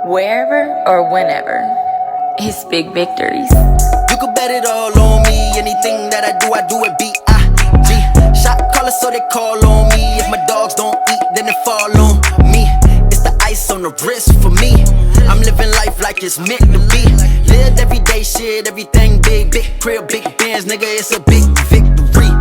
wherever or whenever. It's big victories. You could bet it all on me. Anything that I do it B-I-G. Shot caller, so they call on me. If my dogs don't eat, then they fall on me. It's the ice on the wrist for me. I'm living life like it's meant to be. Lived everyday shit, everything big. Big crib, big bands, nigga, it's a big victory.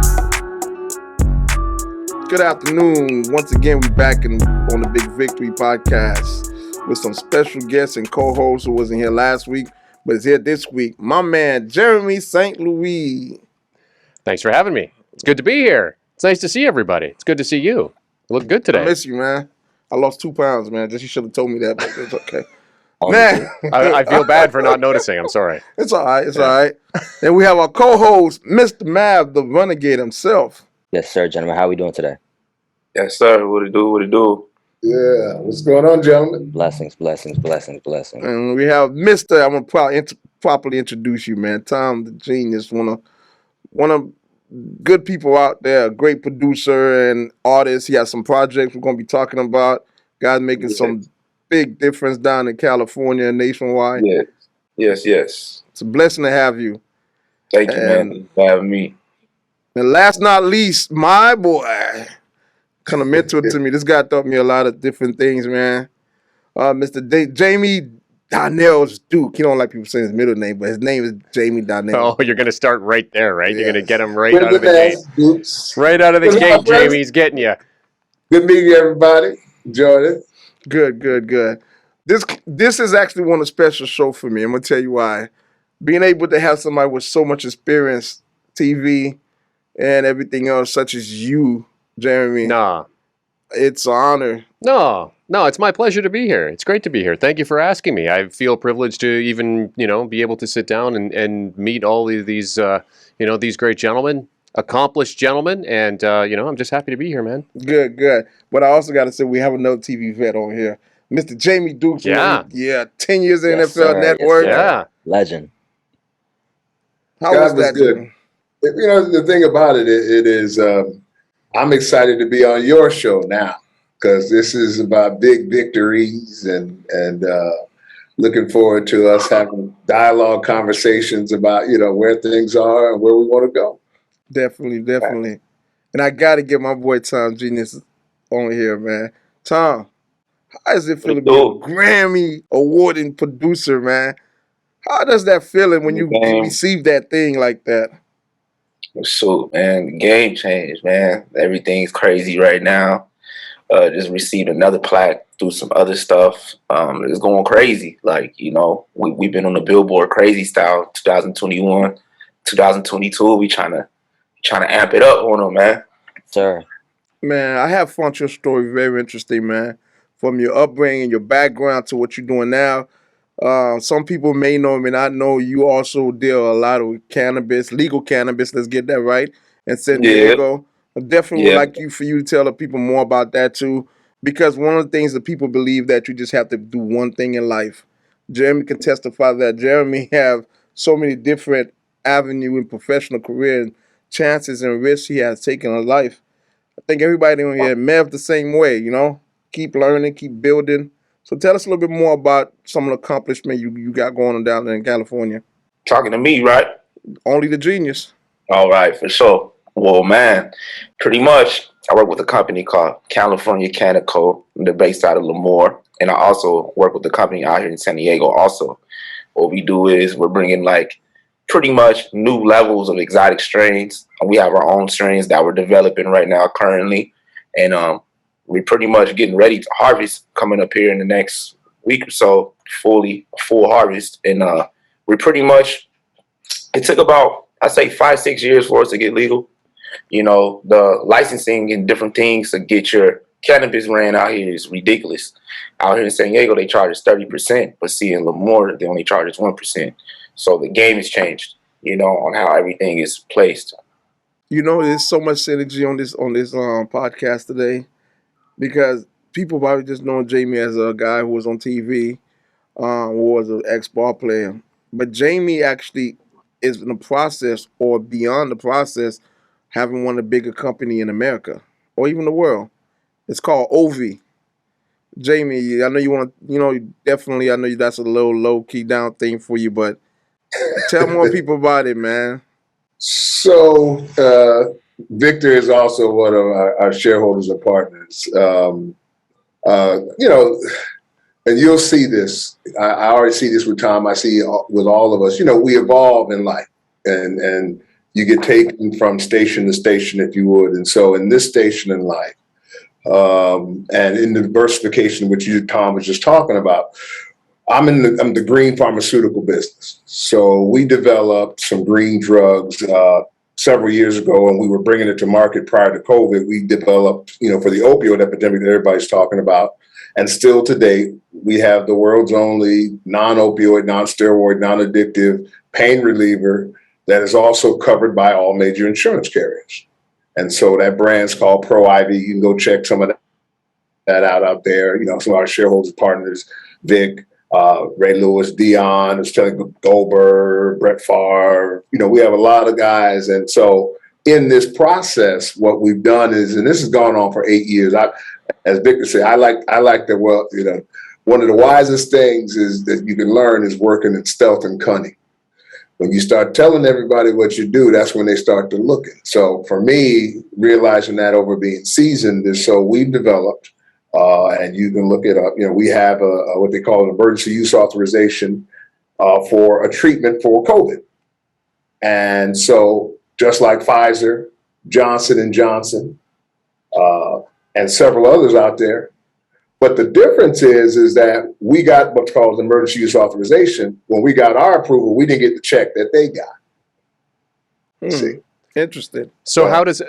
Good afternoon. Once again, we back on the Big Victory podcast with some special guests and co-hosts who wasn't here last week, but is here this week. My man, Jeremy St. Louis. Thanks for having me. It's good to be here. It's nice to see everybody. It's good to see you. You look good today. I miss you, man. I lost 2 pounds, man. Just you should have told me that, but it's okay. Man, I feel bad for not noticing. I'm sorry. It's all right. It's all right. And we have our co-host, Mr. Mav, the Renegade himself. Yes, sir, gentlemen. How are we doing today? Yes, sir. What it do? What it do? Yeah. What's going on, gentlemen? Blessings. And we have Mr. I'm gonna properly introduce you, man. Tom the Genius, one of good people out there, a great producer and artist. He has some projects we're gonna be talking about. Guys making some big difference down in California and nationwide. Yes. It's a blessing to have you. Thank you, man. Thanks for having me. And last not least, my boy, kind of mentored to me. This guy taught me a lot of different things, man. Mr. Jamie Donnell's Duke. He don't like people saying his middle name, but his name is Jamie Donnell. Oh, you're going to start right there, right? Yes. You're going to get him right out of the gate. Dukes. Right out of the gate, Jamie. He's getting you. Good meeting you, everybody. Enjoyed it. Good. This is actually one of the special shows for me. I'm going to tell you why. Being able to have somebody with so much experience, TV, and everything else, such as you, Jeremy. No, it's an honor. No, it's my pleasure to be here. It's great to be here. Thank you for asking me. I feel privileged to even, be able to sit down and meet all of these, these great gentlemen, accomplished gentlemen, and, I'm just happy to be here, man. Good. But I also got to say we have another TV vet on here, Mr. Jamie Dukes. Yeah. 10 years in Yes, NFL sir. Network. Yes, Yeah. Legend. How God was was that? good. The thing about it is I'm excited to be on your show now because this is about big victories and looking forward to us having dialogue conversations about, where things are and where we want to go. Definitely. And I got to get my boy Tom Genius on here, man. Tom, how does it feel to be a Grammy awarding producer, man? How does that feel when you receive that thing like that? So, man, the game changed, man. Everything's crazy right now. Just received another plaque through some other stuff. It's going crazy. Like, we've been on the Billboard Crazy Style 2021, 2022. We trying to amp it up on them, man. Sir. Man, I have found your story very interesting, man. From your upbringing, your background to what you're doing now. Some people may know, may not know, you also deal a lot with cannabis, legal cannabis, let's get that right, in San Diego. I definitely would like for you to tell the people more about that too, because one of the things that people believe that you just have to do one thing in life. Jeremy can testify that Jeremy have so many different avenues in professional career and chances and risks he has taken in life. I think everybody on here, Mev the same way, keep learning, keep building. So tell us a little bit more about some of the accomplishments you got going on down there in California. Talking to me, right? Only the genius. All right, for sure. Well, man, pretty much I work with a company called California Canico. They're based out of Lemoore. And I also work with a company out here in San Diego also. What we do is we're bringing pretty much new levels of exotic strains. We have our own strains that we're developing right now currently. And we're pretty much getting ready to harvest coming up here in the next week or so, full harvest. And we pretty much, it took about, I'd say 5-6 years for us to get legal. The licensing and different things to get your cannabis ran out here is ridiculous. Out here in San Diego, they charge us 30%, but see in Lemoore, they only charge us 1%. So the game has changed, on how everything is placed. There's so much synergy on this podcast today. Because people probably just know Jamie as a guy who was on TV, who was an ex-ball player. But Jamie actually is in the process or beyond the process having one of the bigger company in America or even the world. It's called Ovi. Jamie, I know you want to, definitely, I know that's a little low key down thing for you, but tell more people about it, man. So, Victor is also one of our shareholders and partners. And you'll see this. I already see this with Tom. I see it with all of us. We evolve in life, and you get taken from station to station, if you would. And so, in this station in life, and in the diversification, which Tom was just talking about, I'm the green pharmaceutical business. So we developed some green drugs several years ago, and we were bringing it to market prior to COVID. We developed, for the opioid epidemic that everybody's talking about. And still today, we have the world's only non-opioid, non-steroid, non-addictive pain reliever that is also covered by all major insurance carriers. And so that brand's called Pro-IV. You can go check some of that out there. Some of our shareholders, partners, Vic, Ray Lewis, Dion, Goldberg, Brett Favre. We have a lot of guys. And so in this process, what we've done is, and this has gone on for 8 years. As Victor said, I like that. One of the wisest things is that you can learn is working in stealth and cunning. When you start telling everybody what you do, that's when they start to look at. So for me, realizing that over being seasoned is so we've developed, and you can look it up. We have what they call an emergency use authorization for a treatment for COVID. And so just like Pfizer, Johnson & Johnson, and several others out there. But the difference is that we got what's called emergency use authorization. When we got our approval, we didn't get the check that they got. See, interesting. So how does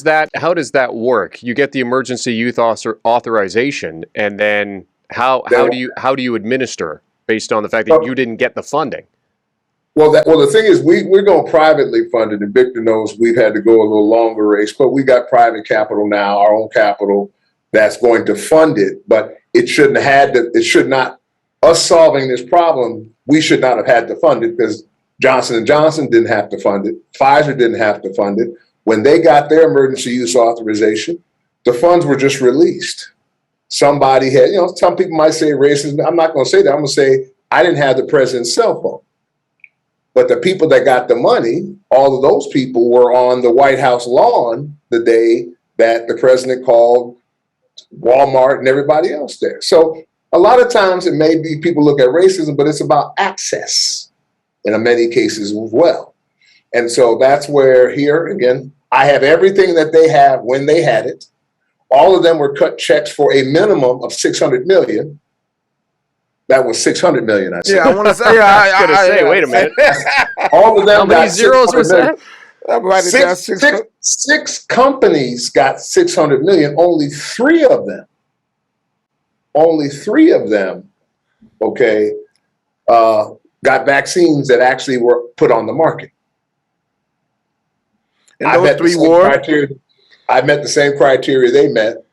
that work? You get the emergency use authorization, and then how do you administer based on the fact that you didn't get the funding? Well, the thing is, we're going privately funded, and Victor knows we've had to go a little longer race, but we got private capital now, our own capital that's going to fund it. But it should not. Us solving this problem, we should not have had to fund it because Johnson & Johnson didn't have to fund it. Pfizer didn't have to fund it. When they got their emergency use authorization, the funds were just released. Somebody had, some people might say racism. I'm not going to say that. I'm going to say I didn't have the president's cell phone. But the people that got the money, all of those people were on the White House lawn the day that the president called Walmart and everybody else there. So a lot of times it may be people look at racism, but it's about access in many cases as well. And so that's where here, again, I have everything that they have when they had it. All of them were cut checks for a minimum of $600 million. That was $600 million, I said. Yeah, I want to say. I was going to say, wait a minute. All of them. How many zeros was that? Six companies got $600 million. Only three of them, okay, got vaccines that actually were put on the market. And those three were? I met the same criteria they met.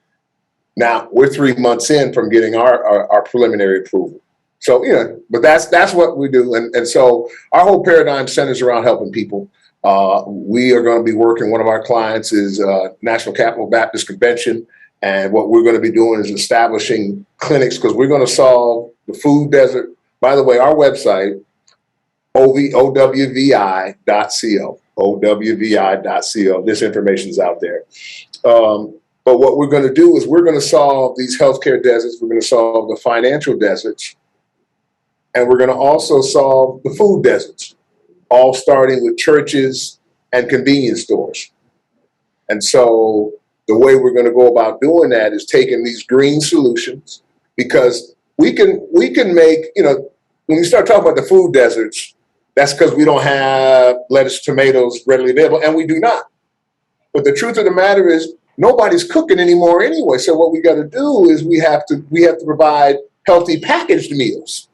Now we're 3 months in from getting our preliminary approval. So, but that's what we do. And so our whole paradigm centers around helping people. We are going to be working, one of our clients is National Capital Baptist Convention. And what we're going to be doing is establishing clinics because we're going to solve the food desert. By the way, our website, owvi.co, owvi.co. This information's out there. But what we're going to do is we're going to solve these healthcare deserts. We're going to solve the financial deserts. And we're going to also solve the food deserts, all starting with churches and convenience stores. And so the way we're going to go about doing that is taking these green solutions, because we can make, when you start talking about the food deserts, that's because we don't have lettuce, tomatoes readily available, and we do not. But the truth of the matter is nobody's cooking anymore anyway. So what we got to do is we have to provide healthy packaged meals.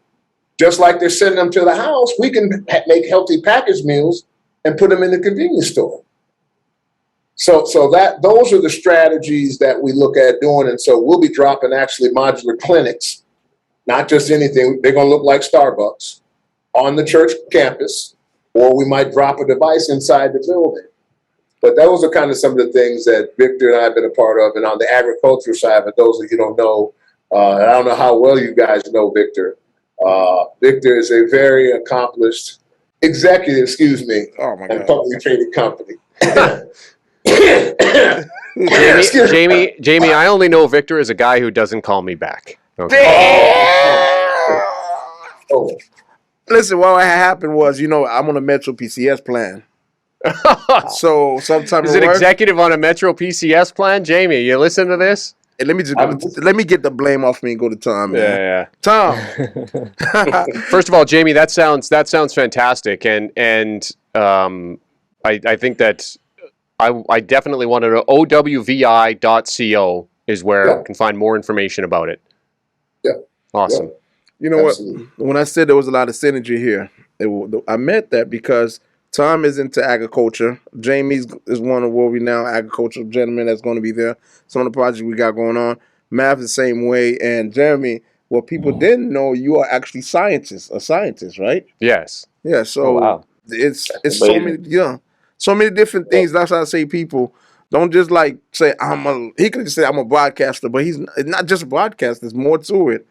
Just like they're sending them to the house, we can make healthy packaged meals and put them in the convenience store. So those are the strategies that we look at doing. And so we'll be dropping actually modular clinics, not just anything. They're going to look like Starbucks on the church campus, or we might drop a device inside the building. But those are kind of some of the things that Victor and I have been a part of. And on the agriculture side, for those of you who don't know, And I don't know how well you guys know Victor. Victor is a very accomplished executive, Oh my at a God. publicly traded company. Jamie, I only know Victor as a guy who doesn't call me back. Okay. Oh, Listen, what happened was, I'm on a Metro PCS plan. So sometimes Is an executive on a Metro PCS plan? Jamie, you listen to this? And let me get the blame off me and go to Tom, man. Yeah. Tom. First of all, Jamie, that sounds fantastic, and I think that I definitely want to know. OWVI.co is where you can find more information about it. Yeah. Awesome. Yeah. You know Absolutely. what? When I said there was a lot of synergy here, I meant that because Tom is into agriculture. Jamie is one of world-renowned agricultural gentlemen that's going to be there. Some of the projects we got going on. Math the same way. And Jeremy, what people didn't know, you are actually a scientist, right? Yes. Yeah. So Oh, wow. it's so many different things. That's how I say people don't just like say he could just say I'm a broadcaster, but it's not just a broadcaster. There's more to it.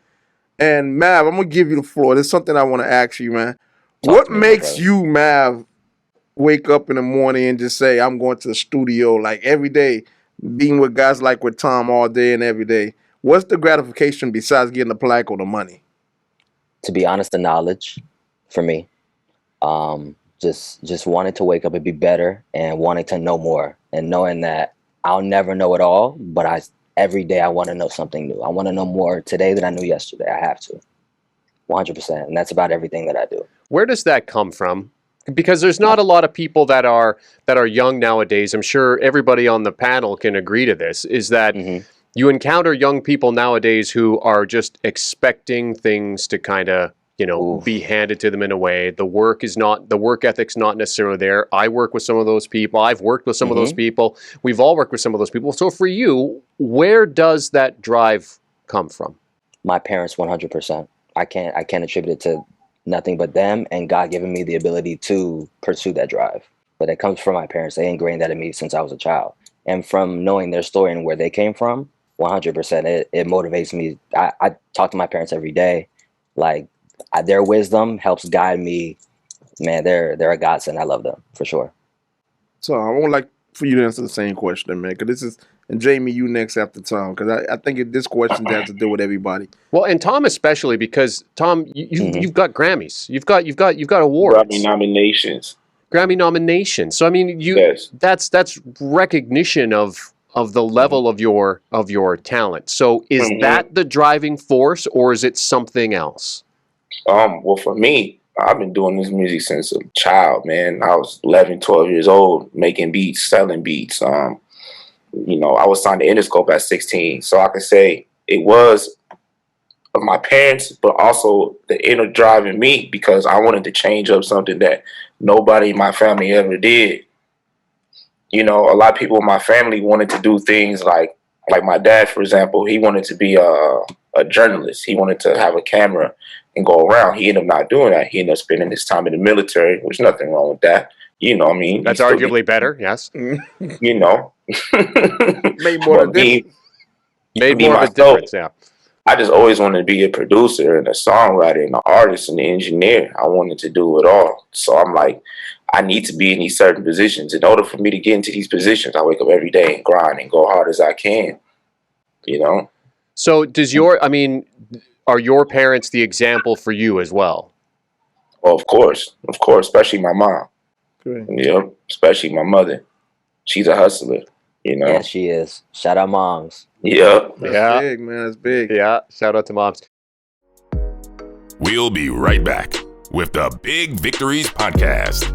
And Mav, I'm gonna give you the floor. There's something I want to ask you, man. What makes you, Mav, wake up in the morning and just say, I'm going to the studio like every day, being with guys like with Tom all day and every day? What's the gratification besides getting the plaque or the money? To be honest, the knowledge for me. Just wanting to wake up and be better and wanting to know more and knowing that I'll never know it all, but every day I want to know something new. I want to know more today than I knew yesterday. I have to. 100%. And that's about everything that I do. Where does that come from? Because there's not a lot of people that are young nowadays. I'm sure everybody on the panel can agree to this, is that you encounter young people nowadays who are just expecting things to kind of, be handed to them in a way. The work ethic's not necessarily there. I work with some of those people. I've worked with some of those people. We've all worked with some of those people. So for you, where does that drive come from? My parents, 100%. I can't attribute it to nothing but them and God giving me the ability to pursue that drive. But it comes from my parents. They ingrained that in me since I was a child. And from knowing their story and where they came from, 100%, it motivates me. I talk to my parents every day. Like, their wisdom helps guide me. Man, they're a godsend. I love them, for sure. So I would like for you to answer the same question, man, because and Jamie, you next after Tom, because I think this question has to do with everybody. Well, and Tom especially, because Tom, you've got Grammys, you've got awards, Grammy nominations. So I mean, that's recognition of the level of your talent. So is that the driving force, or is it something else? Well, for me, I've been doing this music since a child, man. I was 11, 12 years old, making beats, selling beats. I was signed to Interscope at 16. So I could say it was of my parents, but also the inner drive in me, because I wanted to change up something that nobody in my family ever did. A lot of people in my family wanted to do things like my dad, for example. He wanted to be a journalist. He wanted to have a camera and go around. He ended up not doing that. He ended up spending his time in the military, which nothing wrong with that. That's arguably better, yes. Made more of a difference, yeah. I just always wanted to be a producer and a songwriter and an artist and an engineer. I wanted to do it all. So I'm like, I need to be in these certain positions. In order for me to get into these positions, I wake up every day and grind and go hard as I can. So are your parents the example for you as well? Well, of course, especially my mom. Great. Especially my mother. She's a hustler, Yeah, she is. Shout out moms. Yeah. That's big, man. That's big. Yeah, shout out to moms. We'll be right back with the Big Victories Podcast.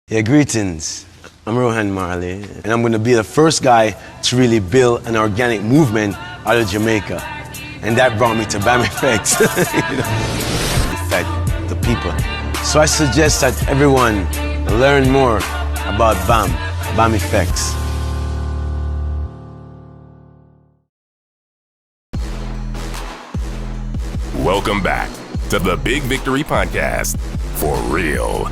Yeah, greetings. I'm Rohan Marley, and I'm going to be the first guy to really build an organic movement out of Jamaica. And that brought me to BAM Effects. Affect the people. So I suggest that everyone learn more about BAM Effects. Welcome back to the Big Victory Podcast, for real.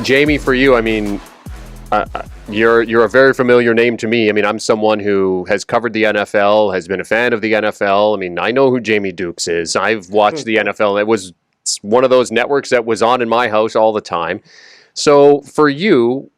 Jamie, for you, You're a very familiar name to me. I mean, I'm someone who has covered the NFL, has been a fan of the NFL. I mean, I know who Jamie Dukes is. I've watched the NFL. It was one of those networks that was on in my house all the time. So for you,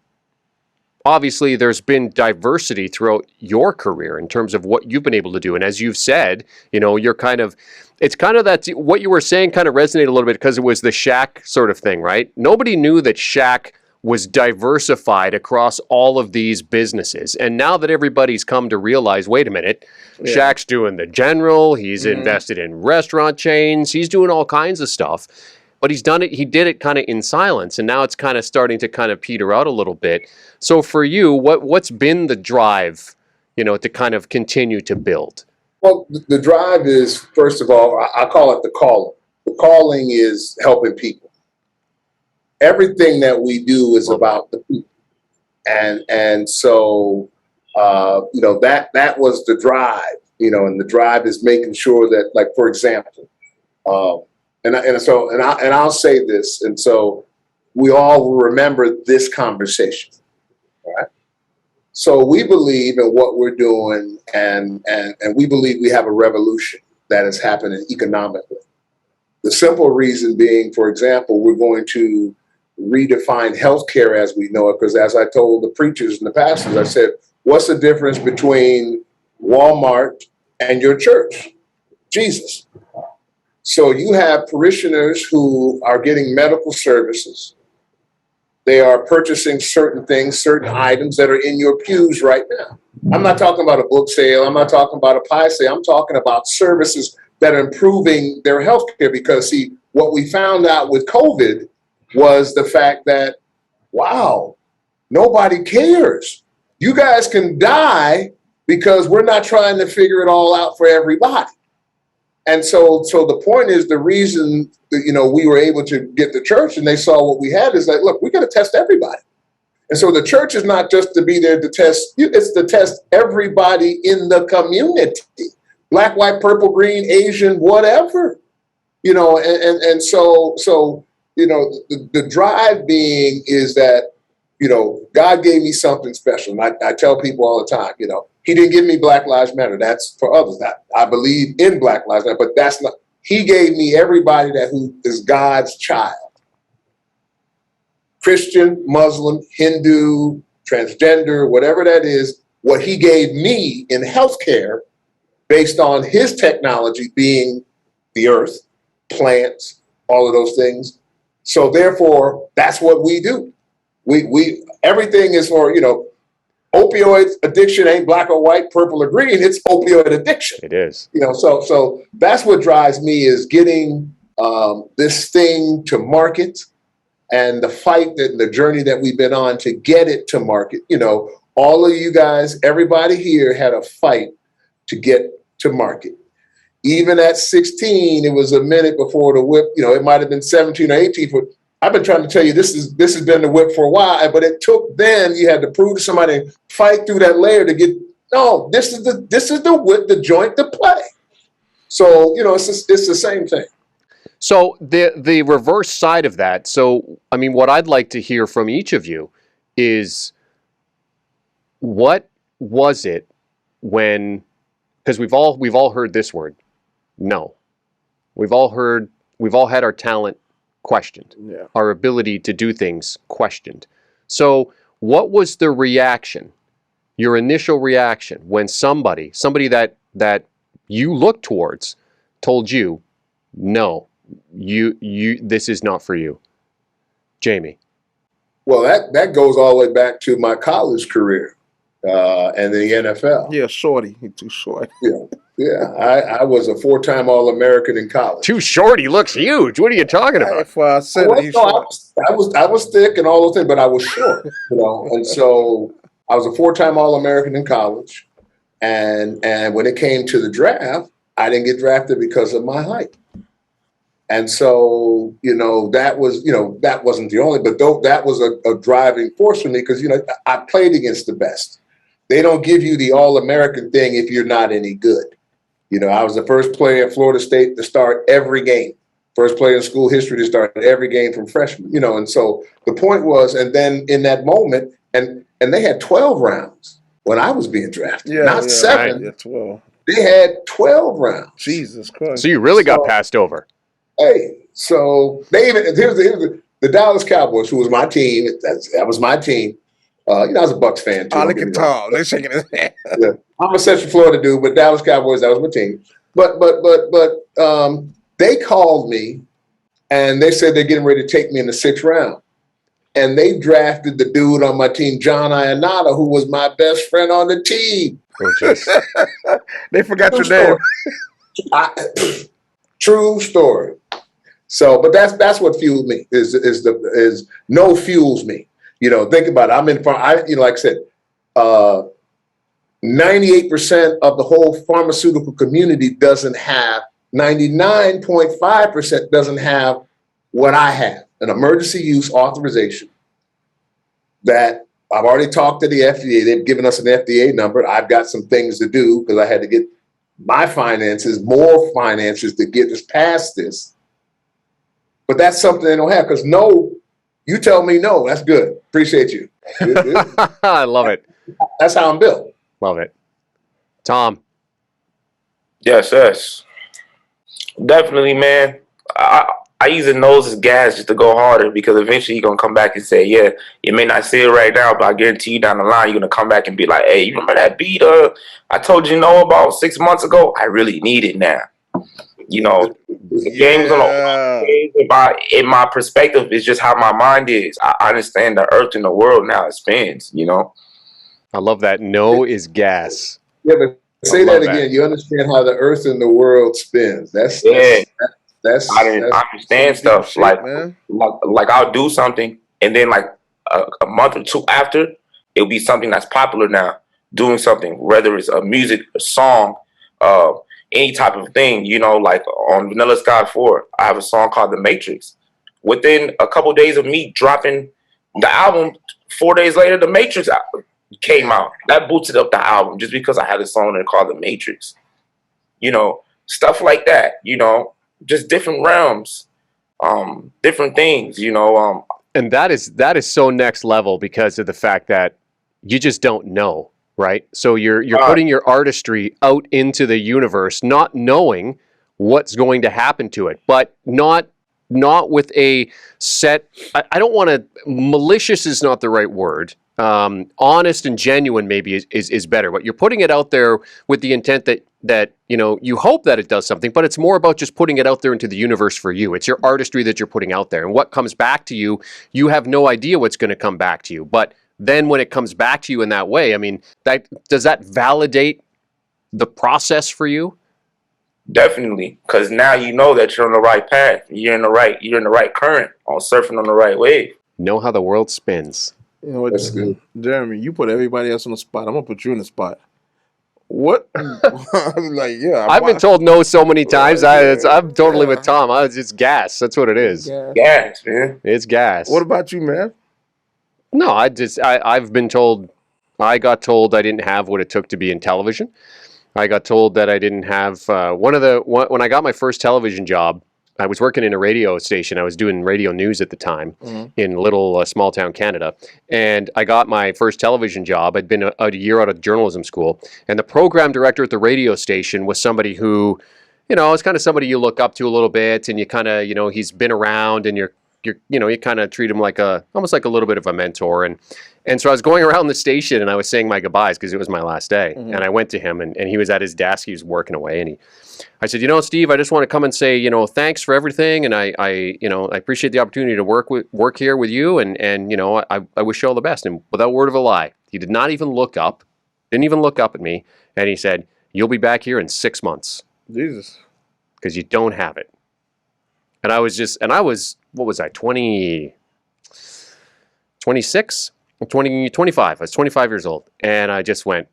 obviously there's been diversity throughout your career in terms of what you've been able to do. And as you've said, you know, you're kind of, it's kind of that, what you were saying kind of resonated a little bit because it was the Shaq sort of thing, right? Nobody knew that Shaq was diversified across all of these businesses. And now that everybody's come to realize, wait a minute, Shaq's doing the General, he's invested in restaurant chains, he's doing all kinds of stuff. But he did it kind of in silence, and now it's kind of starting to kind of peter out a little bit. So for you, what's been the drive, you know, to kind of continue to build? Well, the drive is, first of all, I call it the calling. The calling is helping people. Everything that we do is about the people. And so, you know, that was the drive, you know, and the drive is making sure that, like, for example, and I'll say this, and so we all will remember this conversation, right? So we believe in what we're doing, and we believe we have a revolution that is happening economically. The simple reason being, for example, we're going to redefine healthcare as we know it, because as I told the preachers and the pastors, I said, what's the difference between Walmart and your church? Jesus. So you have parishioners who are getting medical services. They are purchasing certain things, certain items that are in your pews right now. I'm not talking about a book sale. I'm not talking about a pie sale. I'm talking about services that are improving their healthcare, because see, what we found out with COVID was the fact that, wow, nobody cares. You guys can die because we're not trying to figure it all out for everybody. And so the point is, the reason that, you know, we were able to get the church and they saw what we had is like, look, we got to test everybody. And so the church is not just to be there to test you, it's to test everybody in the community, black, white, purple, green, Asian, whatever, you know, and so, you know, the drive being is that, you know, God gave me something special. And I tell people all the time, you know, he didn't give me Black Lives Matter. That's for others. I believe in Black Lives Matter, but that's not, he gave me everybody who is God's child. Christian, Muslim, Hindu, transgender, whatever that is, what he gave me in healthcare based on his technology being the earth, plants, all of those things. So therefore, that's what we do. We everything is for, you know, opioid addiction ain't black or white, purple or green. It's opioid addiction. It is. You know, so that's what drives me, is getting this thing to market, and the fight, that the journey that we've been on to get it to market. You know, all of you guys, everybody here had a fight to get to market. Even at 16, it was a minute before the whip. You know, it might have been 17 or 18. I've been trying to tell you this has been the whip for a while, but it took then. You had to prove to somebody, fight through that layer to get. No, this is the whip, the joint to play. So you know, it's the same thing. So the reverse side of that. So I mean, what I'd like to hear from each of you is, what was it when? Because we've all heard this word. No. We've all had our talent questioned. Yeah. Our ability to do things questioned. So what was the reaction, your initial reaction, when somebody that you looked towards told you, no, you this is not for you? Jamie. Well, that goes all the way back to my college career and the NFL. Yeah, shorty. He's too short. Yeah. I was a 4-time All-American in college. Too short? He looks huge. What are you talking about? I said I was thick and all those things, but I was short. You know, and so I was a 4-time All-American in college, and when it came to the draft, I didn't get drafted because of my height. And so, you know, that wasn't the only, but that was a driving force for me, because, you know, I played against the best. They don't give you the All-American thing if you're not any good. You know, I was the first player at Florida State to start every game. First player in school history to start every game from freshman, you know. And so the point was, and then in that moment, and and they had 12 rounds when I was being drafted. Not 7. Yeah, 12. They had 12 rounds. Jesus Christ. So you really got passed over. Hey, so they even here's the Dallas Cowboys, who was my team. That was my team. I was a Bucks fan too. Look at Tom. They're shaking his head. Yeah. I'm a Central Florida dude, but Dallas Cowboys, that was my team. But they called me and they said they're getting ready to take me in the 6th round. And they drafted the dude on my team, John Ionata, who was my best friend on the team. They forgot your name. True story. So, but that's what fueled me. Is no fuels me. Think about it. I'm in front. Like I said, 98% of the whole pharmaceutical community doesn't have. 99.5% doesn't have what I have, an emergency use authorization that I've already talked to the FDA. They've given us an FDA number. I've got some things to do because I had to get more finances to get us past this. But that's something they don't have because you tell me no, that's good. Appreciate you. I love it. That's how I'm built. Love it. Tom. Yes. Definitely, man. I use the nose as gas just to go harder because eventually you're going to come back and say, yeah, you may not see it right now, but I guarantee you down the line, you're going to come back and be like, hey, you remember that beat I told you no about 6 months ago? I really need it now. The game's in my perspective, it's just how my mind is. I understand the earth and the world now, it spins, I love that. No is gas. Yeah, but say that again. You understand how the earth and the world spins. I understand stuff shit, like I'll do something and then like a month or two after it'll be something that's popular now, doing something, whether it's a music, a song, any type of thing, like on Vanilla Sky 4, I have a song called The Matrix. Within a couple of days of me dropping the album, 4 days later, The Matrix came out. That boosted up the album just because I had a song there called The Matrix. Stuff like that, just different realms, different things, And that is so next level because of the fact that you just don't know, right? So you're putting your artistry out into the universe, not knowing what's going to happen to it, but not with a set. I don't want to. Malicious is not the right word. Honest and genuine maybe is better, but you're putting it out there with the intent that you hope that it does something, but it's more about just putting it out there into the universe for you. It's your artistry that you're putting out there, and what comes back to you, you have no idea what's going to come back to you. But then when it comes back to you in that way, I mean, does that validate the process for you? Definitely, because now you know that you're on the right path. You're in the right current, on surfing on the right wave. Know how the world spins. You know what, that's good. Jeremy, you put everybody else on the spot. I'm gonna put you in the spot. What? I've been told no so many times. I'm totally with Tom. It's gas. That's what it is. Gas, man. It's gas. What about you, man? No, I've been told. I got told I didn't have what it took to be in television. I got told that I didn't have when I got my first television job. I was working in a radio station. I was doing radio news at the time in little small town Canada. And I got my first television job. I'd been a year out of journalism school. And the program director at the radio station was somebody who, is kind of somebody you look up to a little bit. And you kind of, he's been around and you kind of treat him like almost like a little bit of a mentor. And so I was going around the station and I was saying my goodbyes because it was my last day. Mm-hmm. And I went to him and he was at his desk. He was working away and I said, Steve, I just want to come and say, thanks for everything. And I appreciate the opportunity to work here with you. And I wish you all the best. And without a word of a lie, he did not even look up, didn't even look up at me. And he said, you'll be back here in 6 months. Jesus. Because you don't have it. And I was, what was I, 26? 25. I was 25 years old. And I just went,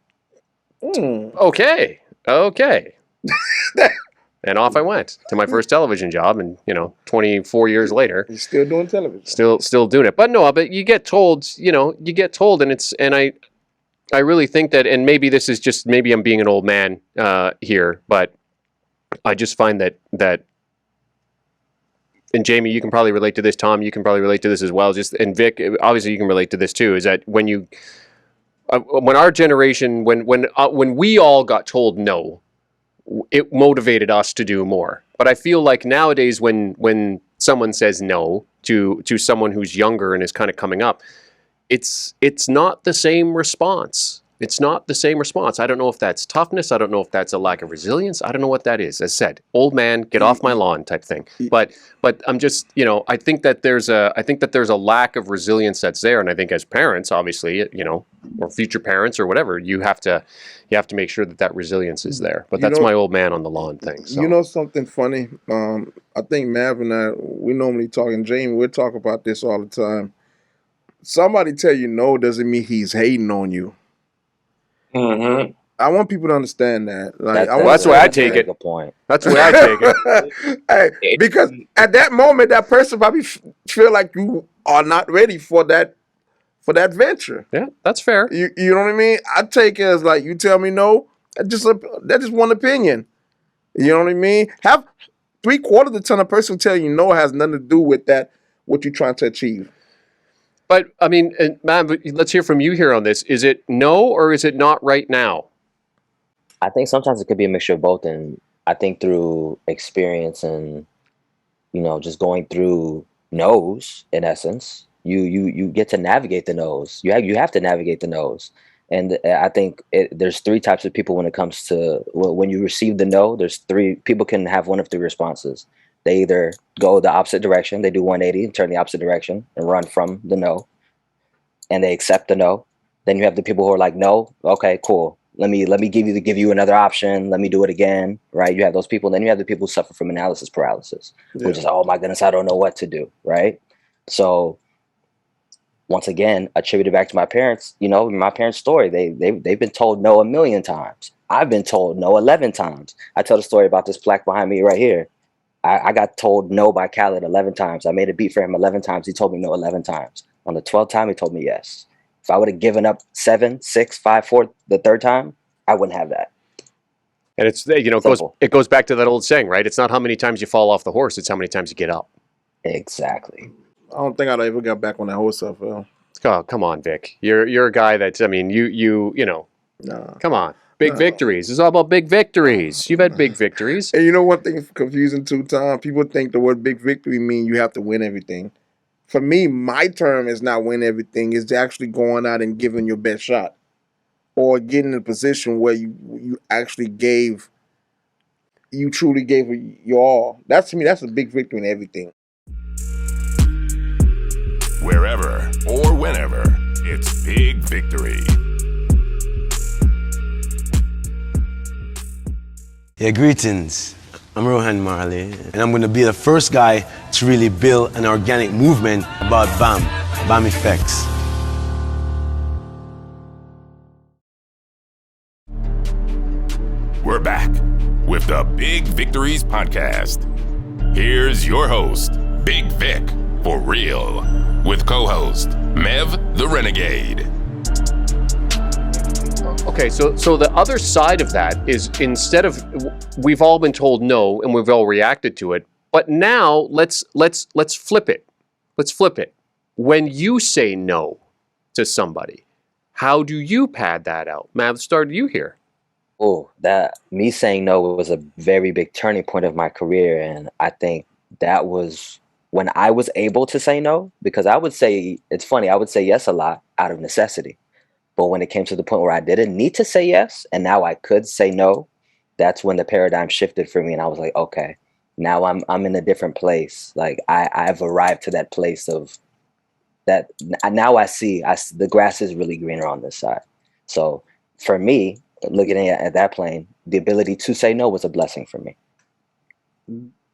okay. And off I went to my first television job. And, 24 years later. You're still doing television. Still doing it. But no, but you get told, and I really think that, and maybe this is just, maybe I'm being an old man here, but I just find that and Jamie, you can probably relate to this. Tom, you can probably relate to this as well. And Vic, obviously you can relate to this too, is that when you when our generation, when we all got told no, it motivated us to do more. But I feel like nowadays, when someone says no to someone who's younger and is kind of coming up, it's not the same response. It's not the same response. I don't know if that's toughness. I don't know if that's a lack of resilience. I don't know what that is. As said, old man, get off my lawn type thing. But I'm just, I think that there's a lack of resilience that's there. And I think as parents, obviously, or future parents or whatever, you have to make sure that resilience is there. But that's my old man on the lawn thing. So. You know something funny? I think Mav and I, we normally talk, and Jamie, we talk about this all the time. Somebody tell you no doesn't mean he's hating on you. Mm-hmm. I want people to understand that. Like, that's the way I take it. Good point. That's the way I take it. Hey, because at that moment, that person probably feel like you are not ready for that venture. Yeah, that's fair. You know what I mean? I take it as like, you tell me no, that's just one opinion. You know what I mean? Have 3/4 of the time a person tell you no has nothing to do with that, what you're trying to achieve. But I mean, man, let's hear from you here on this. Is it no or is it not right now? I think sometimes it could be a mixture of both, and I think through experience and just going through no's, in essence, you get to navigate the no's. You have to navigate the no's, and I think there's 3 types of people when it comes to when you receive the no. There's 3 people can have one of 3 responses. They either go the opposite direction, they do 180 and turn the opposite direction and run from the no, and they accept the no. Then you have the people who are like, no, okay, cool. Let me give you another option. Let me do it again, right? You have those people. Then you have the people who suffer from analysis paralysis, which is, oh my goodness, I don't know what to do, right? So once again, attributed back to my parents, my parents' story, they've been told no a million times. I've been told no 11 times. I tell the story about this plaque behind me right here. I got told no by Khaled 11 times. I made a beat for him 11 times. He told me no 11 times. On the 12th time, he told me yes. If I would have given up 7, 6, 5, 4 the 3rd time, I wouldn't have that. And it's it goes back to that old saying, right? It's not how many times you fall off the horse; it's how many times you get up. Exactly. I don't think I'd ever got back on that horse I fell. Oh, come on, Vic. You're a guy that, I mean, Nah. Come on. Big victories. It's all about big victories. You've had big victories. And you know one thing confusing too, Tom? People think the word big victory means you have to win everything. For me, my term is not win everything. It's actually going out and giving your best shot. Or getting in a position where you actually truly gave your all. That's, to me, that's a big victory in everything. Wherever or whenever, it's Big Victory. Yeah, greetings. I'm Rohan Marley, and I'm going to be the first guy to really build an organic movement about BAM effects. We're back with the Big Victories podcast. Here's your host, Big Vic, for real, with co-host Mev the Renegade. Okay, so the other side of that is, instead of, we've all been told no and we've all reacted to it, but now let's flip it. Let's flip it. When you say no to somebody, how do you pad that out? Mav, start you here. Oh, that me saying no was a very big turning point of my career, and I think that was when I was able to say no, because I would say, it's funny, I would say yes a lot out of necessity. But when it came to the point where I didn't need to say yes, and now I could say no, that's when the paradigm shifted for me. And I was like, okay, now I'm in a different place. Like I've arrived to that place of that. Now I see the grass is really greener on this side. So for me, looking at that plane, the ability to say no was a blessing for me.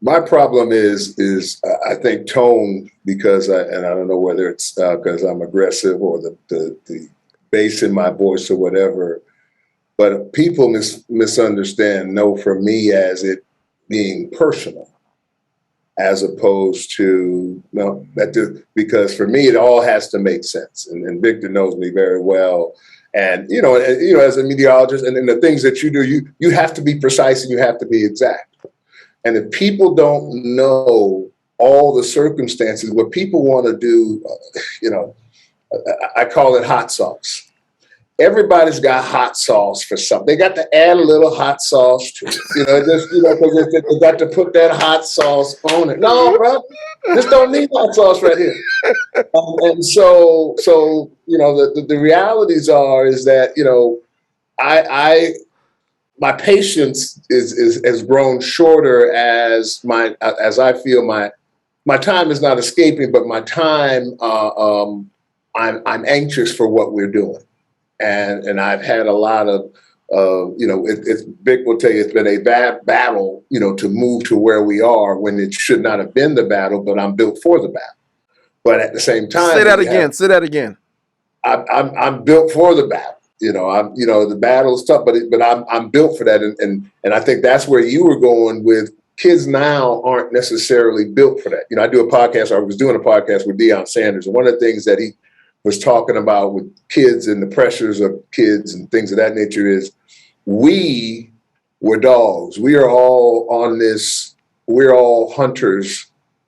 My problem is I think tone, because I don't know whether it's because I'm aggressive or the bass in my voice or whatever, but people misunderstand no for me as it being personal, as opposed to no, because for me it all has to make sense, and Victor knows me very well, and as a meteorologist, and the things that you do, you have to be precise and you have to be exact, and if people don't know all the circumstances, what people want to do, I call it hot sauce. everybody's got hot sauce for something. They got to add a little hot sauce to it, because they got to put that hot sauce on it. No, bro, this don't need hot sauce right here. And so the realities is that my patience has grown shorter as I feel my time is not escaping, but my time I'm anxious for what we're doing. And I've had a lot of, Vic will tell you, it's been a bad battle, to move to where we are when it should not have been the battle, but I'm built for the battle. But at the same time, say that again. I'm built for the battle. The battle's tough, but I'm built for that. And I think that's where you were going with kids now aren't necessarily built for that. I was doing a podcast with Deion Sanders, and one of the things that he was talking about with kids and the pressures of kids and things of that nature is we were dogs. We are all on this, we're all hunters.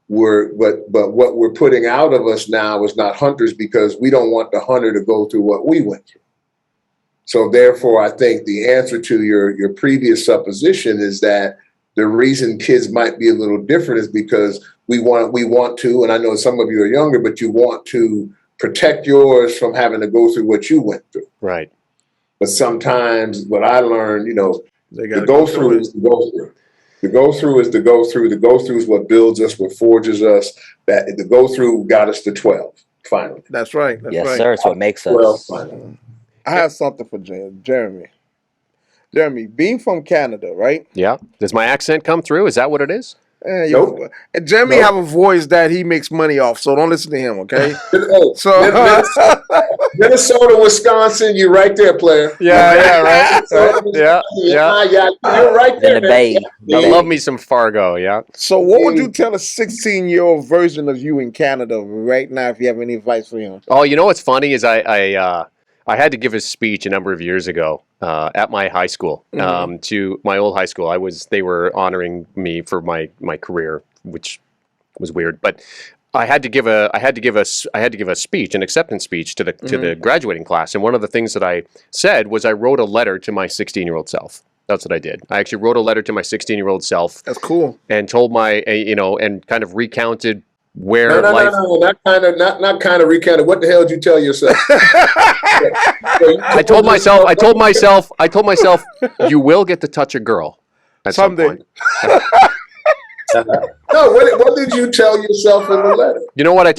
But what we're putting out of us now is not hunters because we don't want the hunter to go through what we went through. So therefore, I think the answer to your previous supposition is that the reason kids might be a little different is because we want to, and I know some of you are younger, but you want to protect yours from having to go through what you went through. Right. But sometimes what I learned, the go through is the go through. The go through is the go through. The go through is what builds us, what forges us. That the go through got us to 12 finally. That's right. Yes, right. sir. It's what makes us. 12 finally. I have something for Jeremy. Jeremy, being from Canada, right? Yeah. Does my accent come through? Is that what it is? Nope. And Jeremy have a voice that he makes money off, so don't listen to him, okay? So Minnesota, Wisconsin, you right there, player. Yeah, right. Yeah. You're right there. In the Bay. I love me some Fargo, yeah. So what would you tell a 16-year-old version of you in Canada right now if you have any advice for him? Oh, you know what's funny is I had to give a speech a number of years ago at my high school, to my old high school. They were honoring me for my career, which was weird, but I had to give a speech, an acceptance speech to the graduating class. And one of the things that I said was I wrote a letter to my 16-year-old self. That's what I did. I actually wrote a letter to my 16-year-old self. That's cool. And told and kind of recounted where life. No, not kind of recounted. What the hell did you tell yourself? I told myself, you will get to touch a girl at someday. some point. No, what did you tell yourself in the letter? You know what? I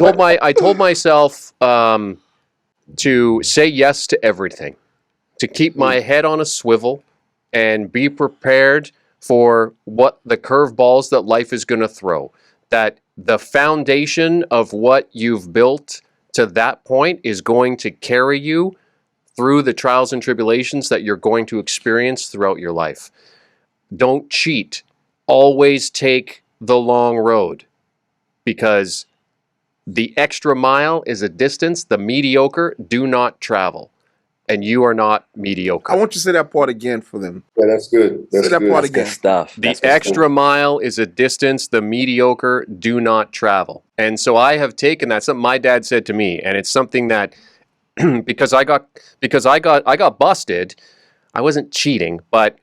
told myself to say yes to everything, to keep my head on a swivel, and be prepared for what the curveballs that life is going to throw. That the foundation of what you've built to that point is going to carry you through the trials and tribulations that you're going to experience throughout your life. Don't cheat. Always take the long road, because the extra mile is a distance the mediocre do not travel, and you are not mediocre. I want you to say that part again for them. Yeah, that's good. Say that part That's again. good stuff. The extra mile is a distance the mediocre do not travel. And so I have taken that, something my dad said to me, and it's something that because I got busted, I wasn't cheating, but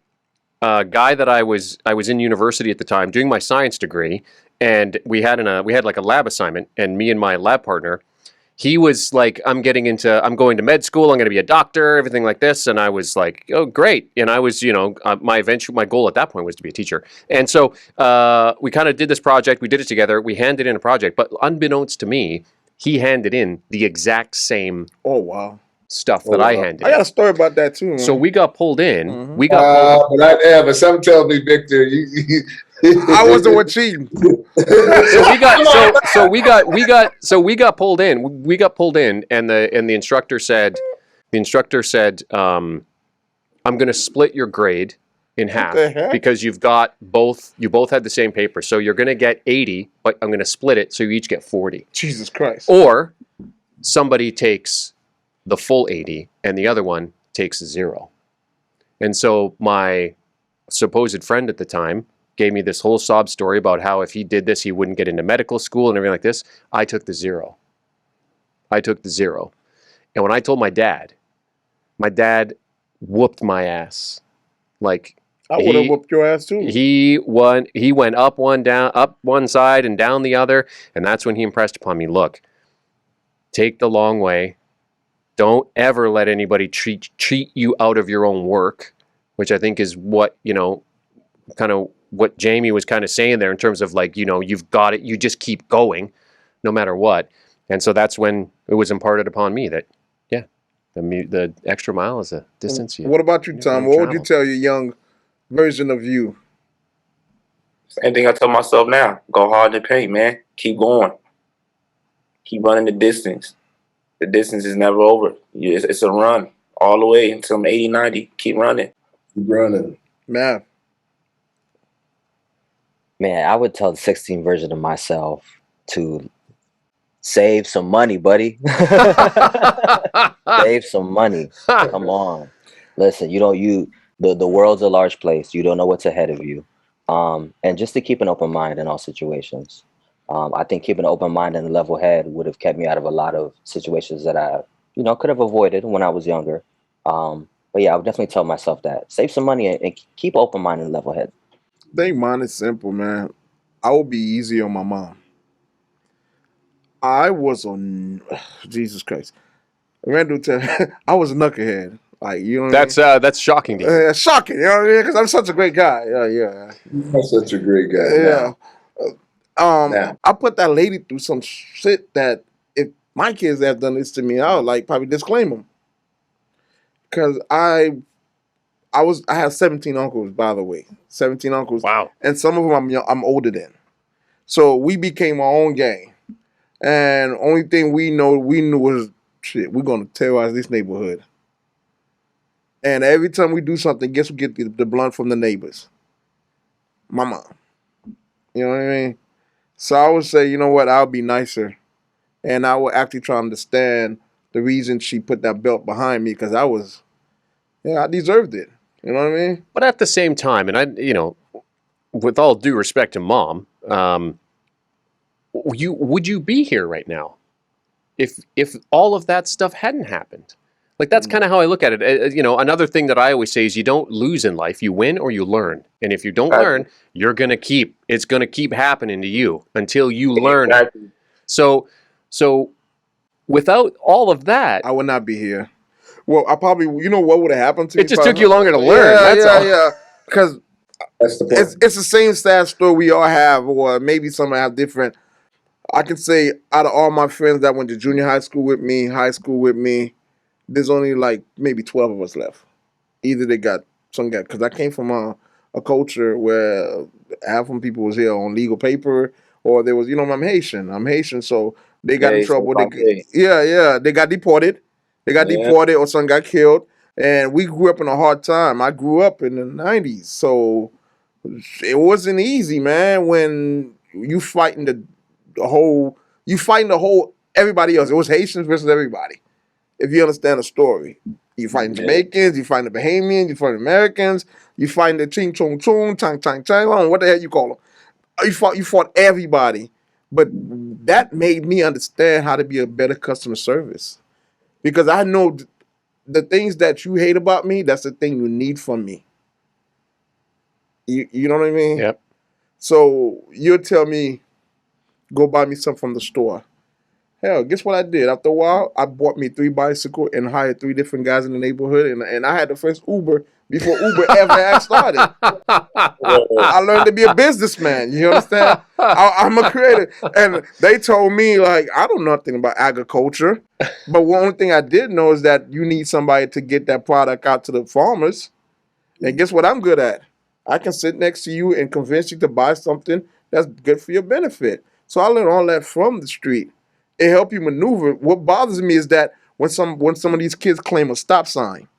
a guy that I was in university at the time doing my science degree, and we had like a lab assignment, and me and my lab partner, he was like, I'm going to med school, I'm going to be a doctor, everything like this. And I was like, oh, great. And I was, my goal at that point was to be a teacher. And so we kind of did this project. We did it together. We handed in a project. But unbeknownst to me, he handed in the exact same stuff that I handed in. I got a story about that too, man. So we got pulled in. But something tells me, Victor, I wasn't with cheating. So we got pulled in. We got pulled in, and the instructor said, I'm going to split your grade in half because you both had the same paper. So you're going to get 80, but I'm going to split it so you each get 40. Jesus Christ. Or somebody takes the full 80 and the other one takes 0. And so my supposed friend at the time gave me this whole sob story about how if he did this, he wouldn't get into medical school and everything like this. I took the 0. And when I told my dad, my dad whooped my ass. Like, I would have whooped your ass too. He went up one side and down the other, and that's when he impressed upon me, look, take the long way. Don't ever let anybody cheat you out of your own work, which I think is what, kind of what Jamie was kind of saying there in terms of like, you've got it, you just keep going no matter what. And so that's when it was imparted upon me that, yeah, the extra mile is a distance. What about you, Tom? What would you tell your young version of you? Same thing I tell myself now. Go hard in the paint, man. Keep going. Keep running the distance. The distance is never over. It's a run all the way until I'm 80, 90. Keep running. Keep running. Man, I would tell the 16 version of myself to save some money, buddy. Save some money. Come on. Listen, the world's a large place. You don't know what's ahead of you. And just to keep an open mind in all situations. I think keeping an open mind and a level head would have kept me out of a lot of situations that I, could have avoided when I was younger. But yeah, I would definitely tell myself that. Save some money and keep open mind and level head. I think mine is simple, man. I would be easy on my mom. I was on Jesus Christ. Randall, I was a knucklehead. Like, you know what I mean? That's shocking to you. Shocking, you know what I mean? Because I'm such a great guy. Yeah. You're such a great guy. Yeah. I put that lady through some shit that if my kids have done this to me, I would like probably disclaim them. Because I have 17 uncles, by the way. 17 uncles. Wow. And some of them I'm older than. So we became our own gang. And only thing we knew was, shit, we're going to terrorize this neighborhood. And every time we do something, guess who get the blunt from the neighbors? My mom. You know what I mean? So I would say, you know what, I'll be nicer. And I would actually try to understand the reason she put that belt behind me, because I deserved it. You know what I mean? But at the same time, and with all due respect to Mom, would you be here right now if all of that stuff hadn't happened? Like, that's kind of how I look at it. Another thing that I always say is you don't lose in life. You win or you learn. And if you don't learn, it's going to keep happening to you until you learn. So without all of that, I would not be here. Well, I probably, what would have happened to me? It just took you longer to learn. Yeah. Because it's the same sad story we all have, or maybe some have different. I can say out of all my friends that went to junior high school with me, high school with me, there's only like maybe 12 of us left. Either because I came from a culture where half of them people was here on legal paper, or there was, I'm Haitian, so they got in trouble. They got deported. Or some got killed, and we grew up in a hard time. I grew up in the 90s, so it wasn't easy, man, when you fighting the whole everybody else. It was Haitians versus everybody. If you understand the story, you fighting Jamaicans, you fighting the Bahamians, you fighting Americans, you fighting the Ching Chong Chung, Chang Chang Chang, what the hell you call them? You fought everybody, but that made me understand how to be a better customer service, because I know the things that you hate about me, that's the thing you need from me. You know what I mean? Yep. So you'll tell me, go buy me something from the store. Hell, guess what I did? After a while, I bought me 3 bicycles and hired 3 different guys in the neighborhood, and I had the first Uber before Uber ever had started. I learned to be a businessman. You understand? I'm a creator. And they told me, like, I don't know nothing about agriculture, but one only thing I did know is that you need somebody to get that product out to the farmers. And guess what I'm good at? I can sit next to you and convince you to buy something that's good for your benefit. So I learned all that from the street. It helped you maneuver. What bothers me is that when some of these kids claim a stop sign,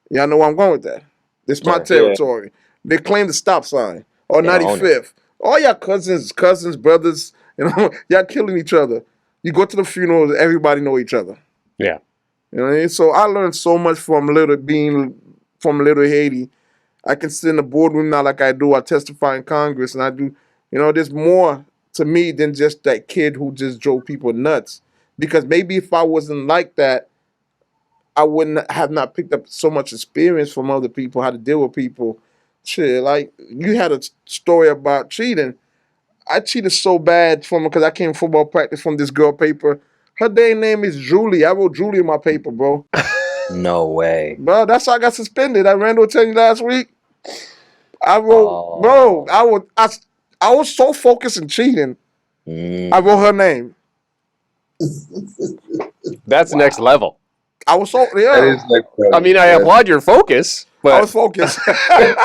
y'all know where I'm going with that. This is my territory. Yeah. They claim the stop sign or 95th. All y'all cousins, brothers, y'all killing each other. You go to the funerals, everybody know each other. Yeah. You know what I mean? So I learned so much from little Haiti. I can sit in the boardroom now like I do. I testify in Congress, and I do. There's more to me than just that kid who just drove people nuts. Because maybe if I wasn't like that, I wouldn't have not picked up so much experience from other people, how to deal with people. Shit, like you had a story about cheating. I cheated so bad from because I came football practice from this girl paper. Her dang name is Julie. I wrote Julie in my paper, bro. No way. Bro, that's how I got suspended. I ran to tell you last week. I wrote, bro. I was so focused in cheating. I wrote her name. That's next level. I was so That is like, I mean, I applaud your focus, I but was focused. That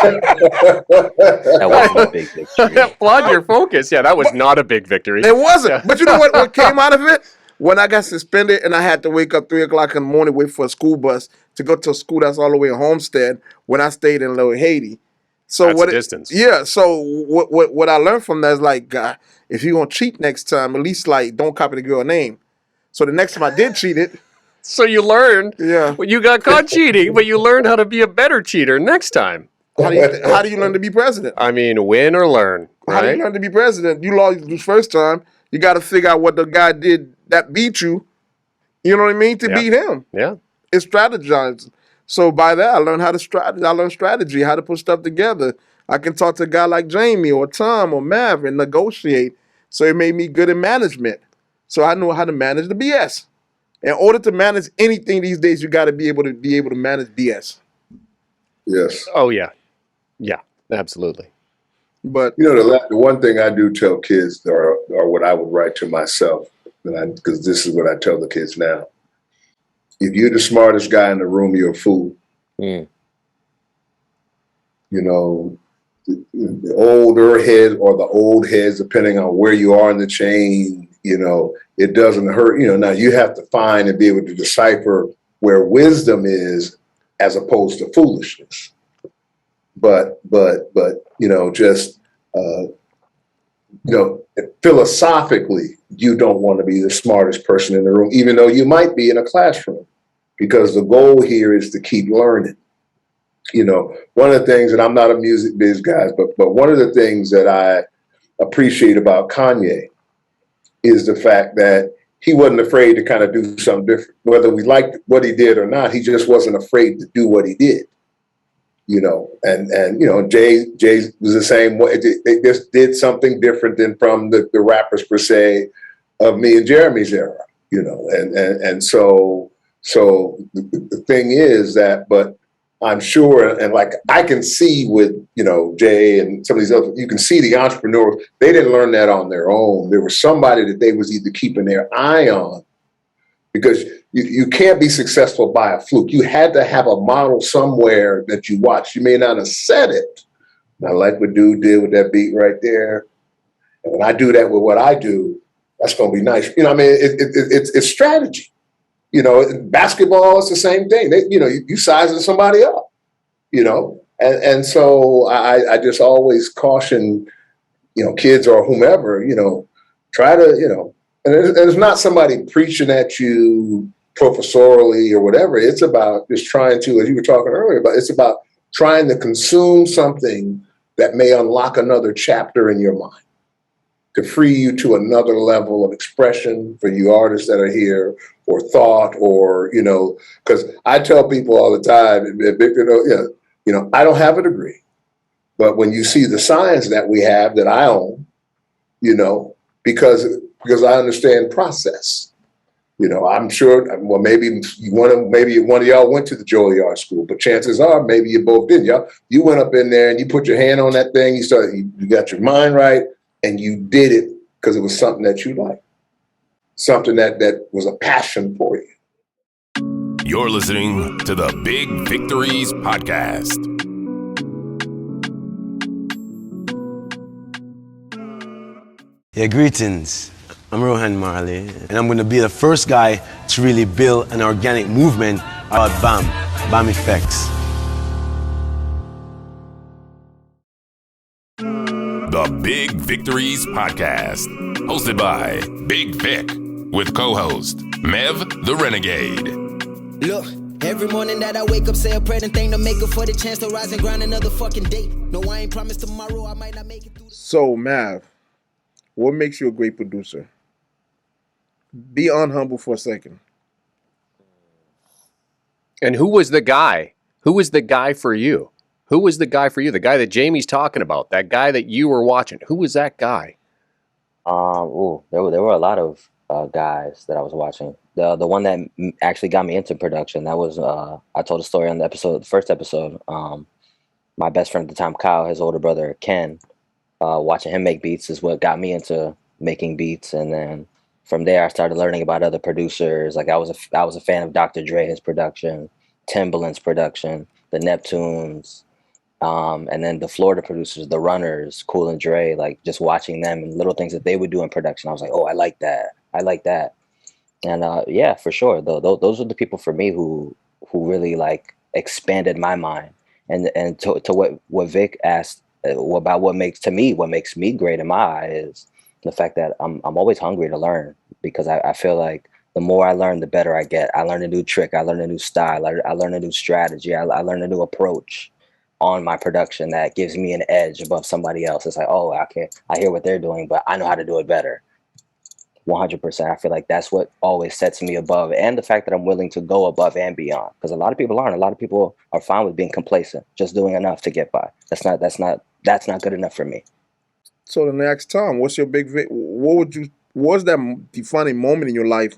wasn't a big victory. applaud your focus. Yeah, that was not a big victory. It wasn't. Yeah. But you know what came out of it? When I got suspended and I had to wake up 3 o'clock in the morning, wait for a school bus to go to a school that's all the way in Homestead when I stayed in Little Haiti. So That's what a distance. Yeah. So what I learned from that is like, if you're gonna cheat next time, at least like don't copy the girl name. So the next time I did cheat it, So you learned. Yeah. Well, you got caught cheating, but you learned how to be a better cheater next time. how do you learn to be president? I mean, win or learn, How do you right? learn to be president? You lost the first time. You got to figure out what the guy did that beat you. You know what I mean? To Yeah. beat him. Yeah. It's strategizing. So by that, I learned how to strategize. I learned strategy, how to put stuff together. I can talk to a guy like Jamie or Tom or Mav and negotiate. So it made me good in management. So I know how to manage the BS. In order to manage anything these days, you got to be able to manage BS. yes. Oh yeah. Yeah. Absolutely. But You know, the one thing I do tell kids, or what I would write to myself, because this is what I tell the kids now. If you're the smartest guy in the room, you're a fool. Mm. You know, the older heads or the old heads, depending on where you are in the chain, you know, it doesn't hurt. You know, now you have to find and be able to decipher where wisdom is as opposed to foolishness. But you know, just you know, philosophically, you don't want to be the smartest person in the room, even though you might be in a classroom, because the goal here is to keep learning. You know, one of the things, and I'm not a music biz guy, but one of the things that I appreciate about Kanye is the fact that he wasn't afraid to kind of do something different. Whether we liked what he did or not, he just wasn't afraid to do what he did. You know, and you know, Jay was the same way. They just did something different than from the rappers per se of me and Jeremy's era. You know, and so the thing is that, but I'm sure, and like I can see with, you know, Jay and some of these other, you can see the entrepreneurs, they didn't learn that on their own. There was somebody that they was either keeping their eye on, because you can't be successful by a fluke. You had to have a model somewhere that you watched. You may not have said it. I like what dude did with that beat right there. And when I do that with what I do, that's going to be nice. You know, I mean, it's strategy. You know, in basketball, it's the same thing. You know, you sizing somebody up, you know, and so I just always caution, you know, kids or whomever, you know, try to, you know, and it's not somebody preaching at you professorially or whatever. It's about just trying to, as you were talking earlier, but it's about trying to consume something that may unlock another chapter in your mind, to free you to another level of expression for you artists that are here, or thought, or, you know, because I tell people all the time, you know, I don't have a degree, but when you see the science that we have that I own, you know, because I understand process. You know, I'm sure, well, maybe one of y'all went to the Juilliard school, but chances are maybe you both didn't. You went up in there and you put your hand on that thing, you got your mind right, and you did it because it was something that you liked, something that was a passion for you. You're listening to the Big Victories Podcast. Yeah, greetings. I'm Rohan Marley, and I'm going to be the first guy to really build an organic movement about BAM Effects. The Big Victories Podcast, hosted by Big Vic, with co-host Mev the Renegade. Look, every morning that I wake up, say a prayer and thank the maker for the chance to rise and grind another fucking day. No, I ain't promised tomorrow, I might not make it through. So Mav, what makes you a great producer? Be unhumble for a second. And who was the guy? Who was the guy for you? Who was the guy for you? The guy that Jamie's talking about, that guy that you were watching. Who was that guy? There were a lot of guys that I was watching. The one that actually got me into production, that was I told a story on the first episode. My best friend at the time, Kyle, his older brother Ken, watching him make beats is what got me into making beats, and then from there I started learning about other producers. Like I was a fan of Dr. Dre, his production, Timbaland's production, the Neptunes. And then the Florida producers, the Runners, Cool and Dre, like just watching them and little things that they would do in production. I was like, oh, I like that. I like that. And yeah, for sure. Those are the people for me who really like expanded my mind. And to what Vic asked about what makes me great in my eye is the fact that I'm always hungry to learn, because I feel like the more I learn, the better I get. I learn a new trick. I learn a new style. I learn a new strategy. I learn a new approach on my production that gives me an edge above somebody else. It's like, oh, I hear what they're doing, but I know how to do it better. 100%. I feel like that's what always sets me above, and the fact that I'm willing to go above and beyond, because a lot of people aren't. A lot of people are fine with being complacent, just doing enough to get by. That's not good enough for me. So the next time, what's your what was that defining moment in your life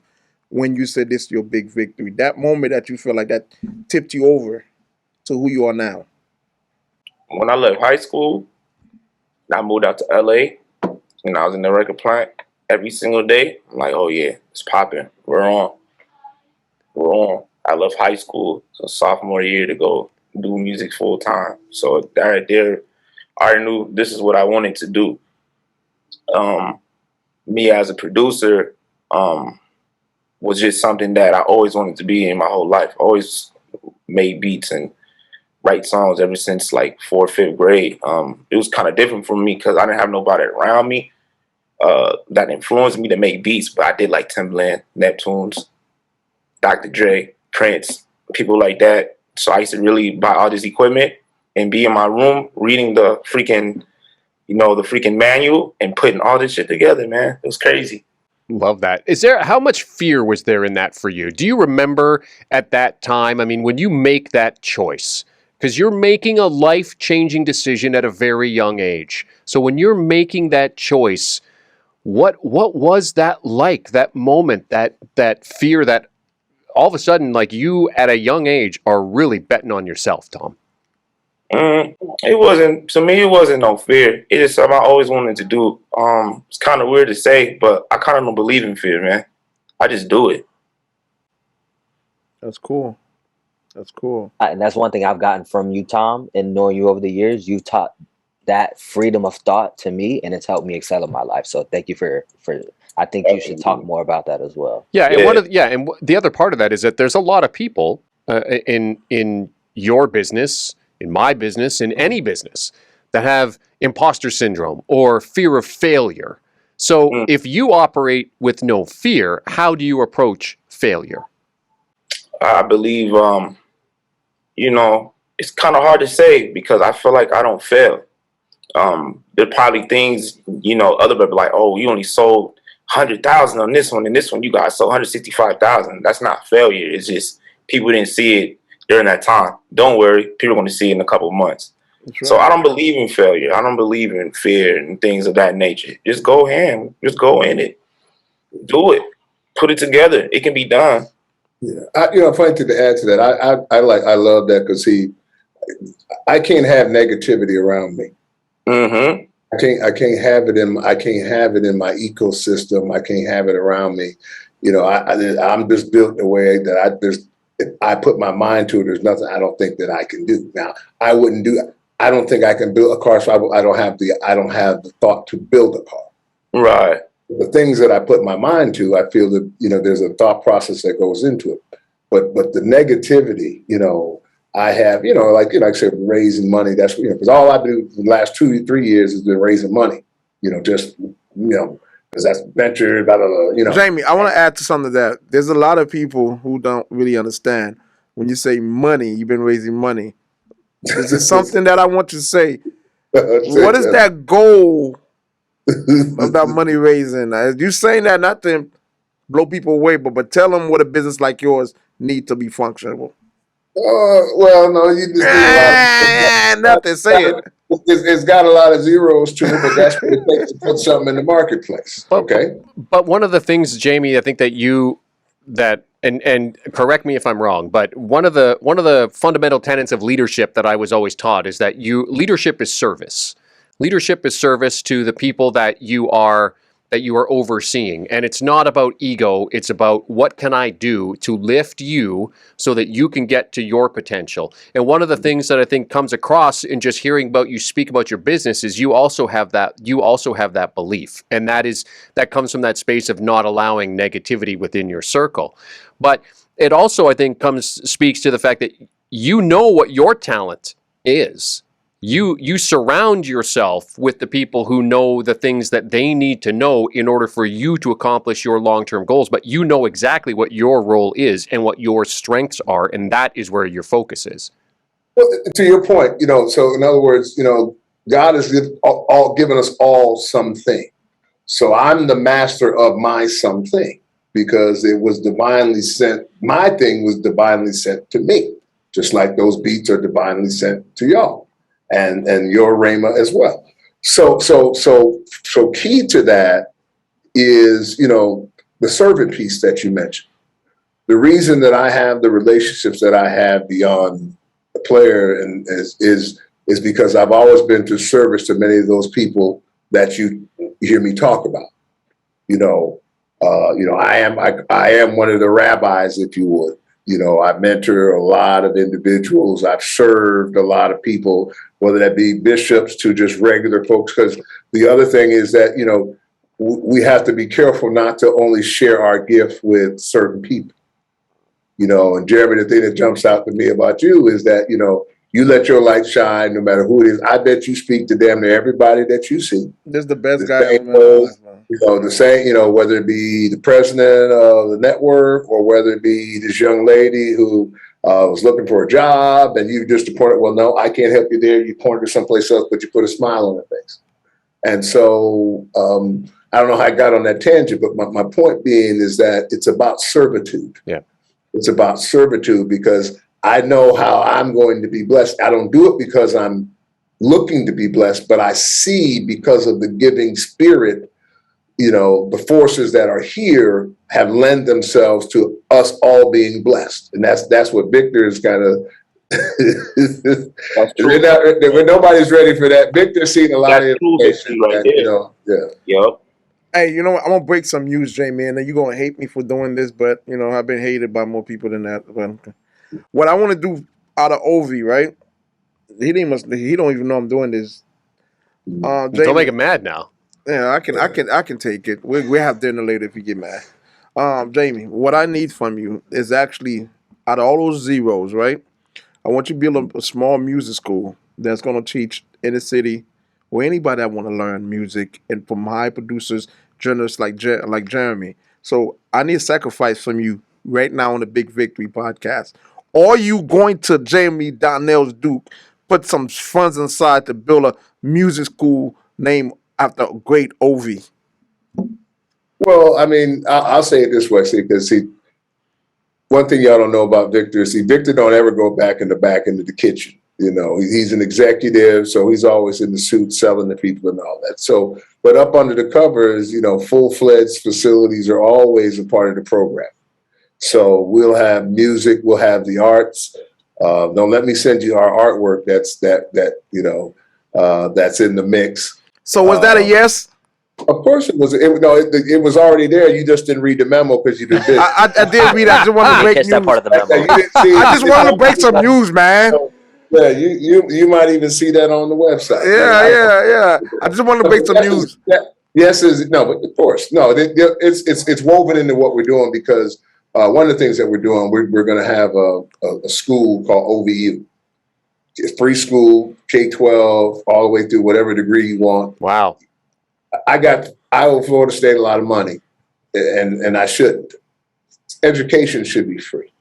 when you said this is your big victory? That moment that you feel like that tipped you over to who you are now? When I left high school, I moved out to LA, and I was in the record plant every single day. I'm like, oh yeah, it's popping. We're on. I left high school, so sophomore year, to go do music full time. So that right there, I already knew this is what I wanted to do. Me as a producer was just something that I always wanted to be in my whole life. I always made beats and write songs ever since like 4th, 5th grade. It was kind of different for me because I didn't have nobody around me that influenced me to make beats, but I did like Timbaland, Neptunes, Dr. Dre, Prince, people like that. So I used to really buy all this equipment and be in my room reading the freaking manual and putting all this shit together, man. It was crazy. Love that. How much fear was there in that for you? Do you remember at that time, I mean, when you make that choice, because you're making a life-changing decision at a very young age. So when you're making that choice, what was that like, that moment, that fear that all of a sudden, like, you at a young age are really betting on yourself, Tom? It wasn't no fear. It is something I always wanted to do. It's kind of weird to say, but I kind of don't believe in fear, man. I just do it. That's cool. That's cool. And that's one thing I've gotten from you, Tom, and knowing you over the years. You've taught that freedom of thought to me, and it's helped me excel in my life. So thank you for. I think you should talk more about that as well. Yeah, and the other part of that is that there's a lot of people in your business, in my business, in any business, that have imposter syndrome or fear of failure. So if you operate with no fear, how do you approach failure? I believe, it's kind of hard to say because I feel like I don't fail. There are probably things, other people like, oh, you only sold 100,000 on this one, and this one you guys sold 165,000. That's not failure. It's just people didn't see it during that time. Don't worry, people are going to see it in a couple of months. Right. So I don't believe in failure. I don't believe in fear and things of that nature. Just go ham. Just go in it. Do it. Put it together. It can be done. Yeah, funny to add to that. I love that because I can't have negativity around me. Mm-hmm. I can't have it in my ecosystem. I can't have it around me. I'm just built in a way that if I put my mind to it, there's nothing I don't think that I can do. Now, I don't think I can build a car, so I don't have the thought to build a car. Right. The things that I put my mind to, I feel that, there's a thought process that goes into it. But the negativity, I have, like I said, raising money. That's, because all I do the last 2-3 years has been raising money, because that's venture, blah, blah, blah, Jamie, I want to add to something that there's a lot of people who don't really understand. When you say money, you've been raising money. This is something that I want to say. What is that goal of that money raising? You saying that not to blow people away, but tell them what a business like yours need to be functional. Well, no, you just need a lot. Nothing. Say it. It's got a lot of zeros to it, but that's what it takes to put something in the marketplace. Okay. But one of the things, Jamie, I think that and correct me if I'm wrong, but one of the fundamental tenets of leadership that I was always taught is that leadership is service. Leadership is service to the people that you are overseeing. And it's not about ego. It's about what can I do to lift you so that you can get to your potential. And one of the things that I think comes across in just hearing about you speak about your business is you also have that belief. And that comes from that space of not allowing negativity within your circle. But it also, I think, speaks to the fact that you know what your talent is. You surround yourself with the people who know the things that they need to know in order for you to accomplish your long-term goals, but you know exactly what your role is and what your strengths are, and that is where your focus is. Well, to your point, so in other words, God has given us all something. So I'm the master of my something because it was divinely sent. My thing was divinely sent to me, just like those beats are divinely sent to y'all. And your Rhema as well. So key to that is, the servant piece that you mentioned. The reason that I have the relationships that I have beyond the player and is because I've always been to service to many of those people that you hear me talk about. I am one of the rabbis, if you would. I mentor a lot of individuals. I've served a lot of people, whether that be bishops to just regular folks. Because the other thing is that, we have to be careful not to only share our gift with certain people. And Jeremy, the thing that jumps out to me about you is that, you let your light shine no matter who it is. I bet you speak to damn near everybody that you see. This is the best guy ever. The same, whether it be the president of the network or whether it be this young lady who was looking for a job and you just pointed, well, no, I can't help you there. You pointed her someplace else, but you put a smile on her face. And so I don't know how I got on that tangent, but my point being is that it's about servitude. Yeah. It's about servitude because I know how I'm going to be blessed. I don't do it because I'm looking to be blessed, but I see because of the giving spirit, the forces that are here have lent themselves to us all being blessed. And that's what Victor is kind of, when nobody's ready for that, Victor's seen a lot of information. Right Yep. Hey, I'm going to break some news, Jamie, and you're going to hate me for doing this, but, I've been hated by more people than that. But what I want to do out of Ovi, right? He don't even know I'm doing this. Jamie, don't make him mad now. Yeah, I can take it. We have dinner later if you get mad. Jamie, what I need from you is actually out of all those zeros, right? I want you to build a small music school that's going to teach in the city or anybody that want to learn music and from high producers, journalists like Jeremy. So I need a sacrifice from you right now on the Big Victory podcast. Are you going to Jamie Donnell's Duke put some funds inside to build a music school named after a great Ovi? Well, I mean, I'll say it this way, because one thing y'all don't know about Victor is Victor don't ever go back into the kitchen. He's an executive, so he's always in the suit selling to people and all that. So, but up under the covers, full-fledged facilities are always a part of the program. So we'll have music, we'll have the arts. Don't let me send you our artwork. That's in the mix. So was that a yes? Of course it was. It was already there. You just didn't read the memo because you didn't. I did read. I just wanted to break news. That part of the memo. I just wanted to break some news, man. Yeah, you might even see that on the website. Yeah. I just wanted to break some news. Yes, but of course, no. It's woven into what we're doing because one of the things that we're doing, we're going to have a school called OVU. It's free school, K-12, all the way through whatever degree you want. Wow. I owe Florida State a lot of money, and I shouldn't. Education should be free.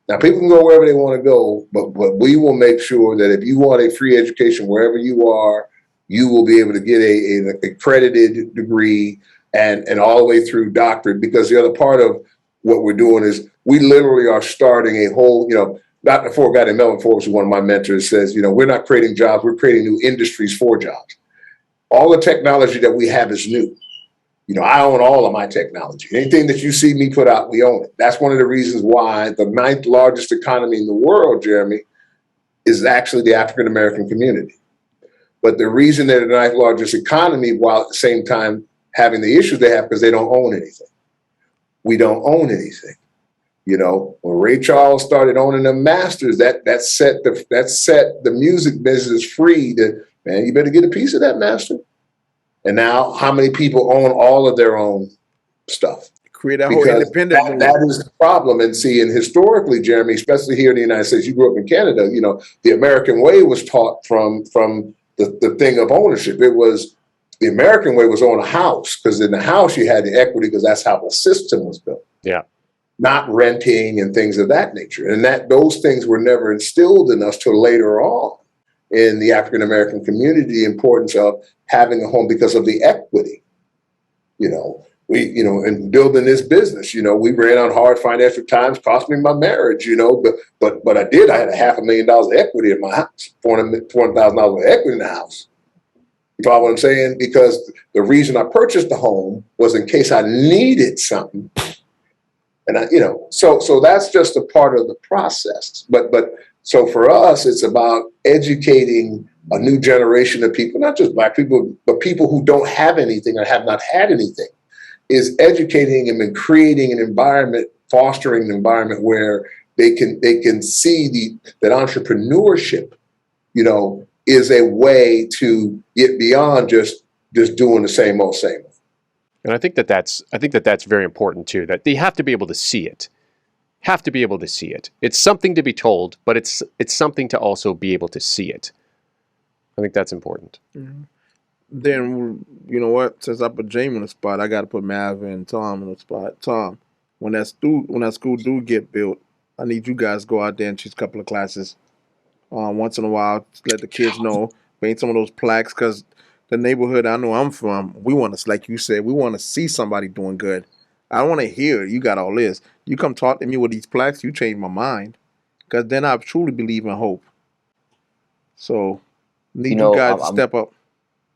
Now, people can go wherever they want to go, but we will make sure that if you want a free education wherever you are, you will be able to get an accredited degree and all the way through doctorate, because the other part of what we're doing is we literally are starting a whole, Dr. Ford, guy named Melvin Forbes, who's one of my mentors, says, we're not creating jobs, we're creating new industries for jobs. All the technology that we have is new. I own all of my technology. Anything that you see me put out, we own it. That's one of the reasons why the 9th largest economy in the world, Jeremy, is actually the African-American community. But the reason they're the 9th largest economy, while at the same time having the issues they have, because they don't own anything. We don't own anything. When Ray Charles started owning the masters, that set the music business free. Man, you better get a piece of that master. And now, how many people own all of their own stuff? Create a whole independent. That is the problem. And historically, Jeremy, especially here in the United States, you grew up in Canada. The American way was taught from the thing of ownership. It was the American way was own a house, because in the house you had the equity, because that's how the system was built. Yeah. Not renting and things of that nature. And those things were never instilled in us till later on in the African American community, the importance of having a home because of the equity. In building this business, we ran on hard financial times, cost me my marriage, but I did. I had $500,000 of equity in my house, $400,000 of equity in the house. You follow what I'm saying? Because the reason I purchased the home was in case I needed something. And so that's just a part of the process. But so for us, it's about educating a new generation of people, not just Black people, but people who don't have anything or have not had anything, is educating them and creating an environment, fostering an environment where they can see that entrepreneurship, is a way to get beyond just doing the same old. And I think that's very important too, that they have to be able to see it. It's something to be told, but it's something to also be able to see it. I think that's important. Mm-hmm. Then, you know what? Since I put Jamie on the spot, I got to put Mav and Tom on the spot. Tom, when that school do get built, I need you guys to go out there and teach a couple of classes. Once in a while, let the kids know, paint some of those plaques, because the neighborhood I know I'm from, we want to, like you said, we want to see somebody doing good. I don't want to hear you got all this. You come talk to me with these plaques, you change my mind, because then I truly believe in hope. So, need you guys to step up.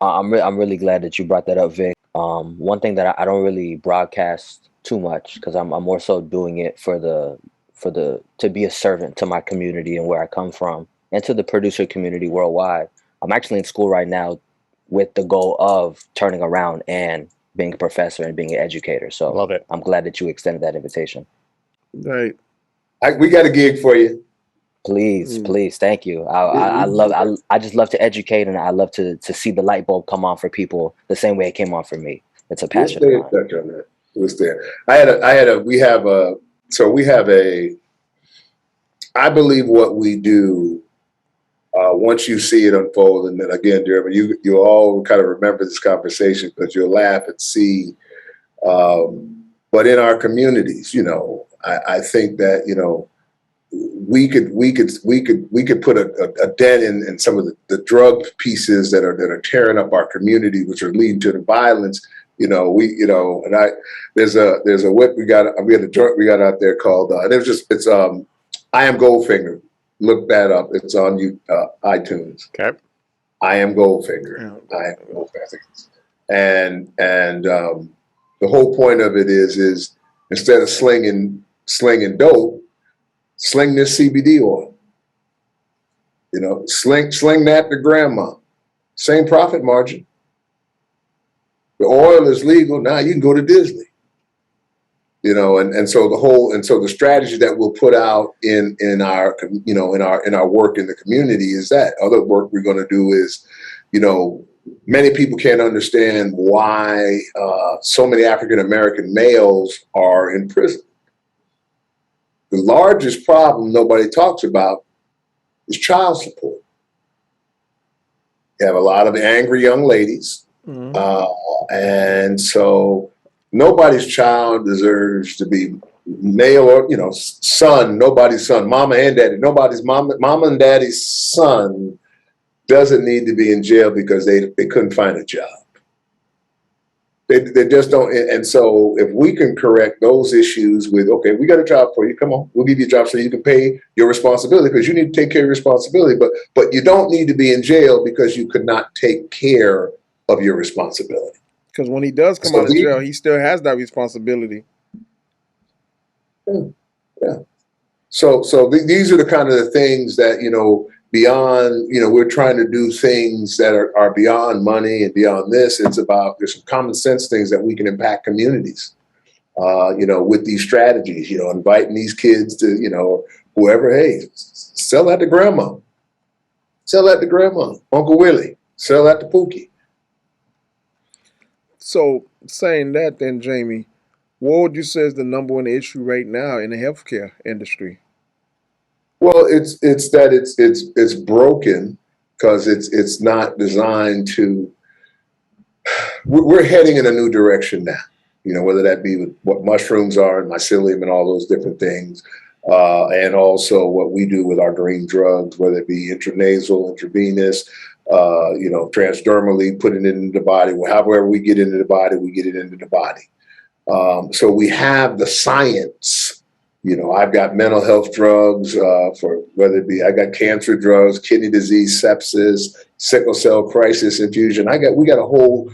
I'm really glad that you brought that up, Vic. One thing that I don't really broadcast too much, because I'm more so doing it to be a servant to my community and where I come from, and to the producer community worldwide. I'm actually in school right now with the goal of turning around and being a professor and being an educator. So love it. I'm glad that you extended that invitation. Right. We got a gig for you. Please, thank you. I just love to educate, and I love to see the light bulb come on for people the same way it came on for me. It's a passion. I believe what we do, once you see it unfold, and then again, Jeremy, you all kind of remember this conversation because you'll laugh and see. But in our communities, I think that, we could put a dent in some of the drug pieces that are tearing up our community, which are leading to the violence. There's a whip we had a joint we got out there called it's I Am Goldfinger. Look that up. It's on iTunes. Okay. I Am Goldfinger. Yeah. I Am Goldfinger. And the whole point of it is instead of slinging dope, sling this CBD oil. Sling that to grandma. Same profit margin. The oil is legal. Now you can go to Disney. And so the strategy that we'll put out in our work in the community is that other work we're going to do is, many people can't understand why so many African American males are in prison. The largest problem nobody talks about is child support. You have a lot of angry young ladies. Mm-hmm. And so nobody's child deserves to be male or, son, nobody's son, mama and daddy, nobody's mama and daddy's son doesn't need to be in jail because they couldn't find a job. They just don't. And so if we can correct those issues with, okay, we got a job for you. Come on, we'll give you a job so you can pay your responsibility, because you need to take care of your responsibility. But you don't need to be in jail because you could not take care of your responsibility. Because when he does come out of jail, he still has that responsibility. Yeah. So these are the kind of the things that, beyond, we're trying to do things that are beyond money and beyond this. It's about, there's some common sense things that we can impact communities, with these strategies, inviting these kids to, whoever, hey, sell that to grandma. Sell that to grandma. Uncle Willie. Sell that to Pookie. So saying that then, Jamie, what would you say is the number one issue right now in the healthcare industry? Well, it's that it's broken because it's not designed to. We're heading in a new direction now. Whether that be with what mushrooms are and mycelium and all those different things, and also what we do with our green drugs, whether it be intranasal, intravenous, transdermally, putting it into the body. However we get into the body, we get it into the body. So we have the science. I've got mental health drugs for whether it be, I got cancer drugs, kidney disease, sepsis, sickle cell crisis infusion. We got a whole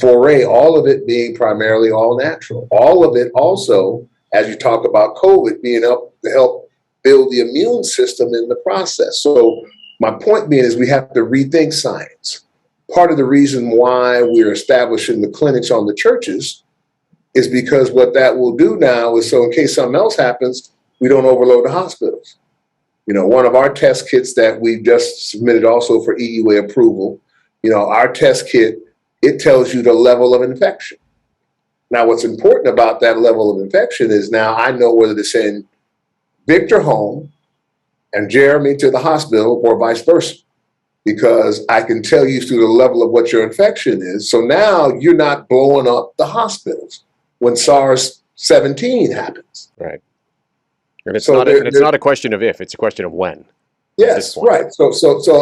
foray, all of it being primarily all natural. All of it also, as you talk about COVID, being up to help build the immune system in the process. So my point being is we have to rethink science. Part of the reason why we're establishing the clinics on the churches is because what that will do now is, so in case something else happens, we don't overload the hospitals. One of our test kits that we just submitted also for EUA approval, our test kit, it tells you the level of infection. Now, what's important about that level of infection is now I know whether to send Victor home and Jeremy to the hospital or vice versa, because I can tell you through the level of what your infection is. So now you're not blowing up the hospitals when SARS-17 happens. Right. And it's not a question of if, it's a question of when. Yes, right. So,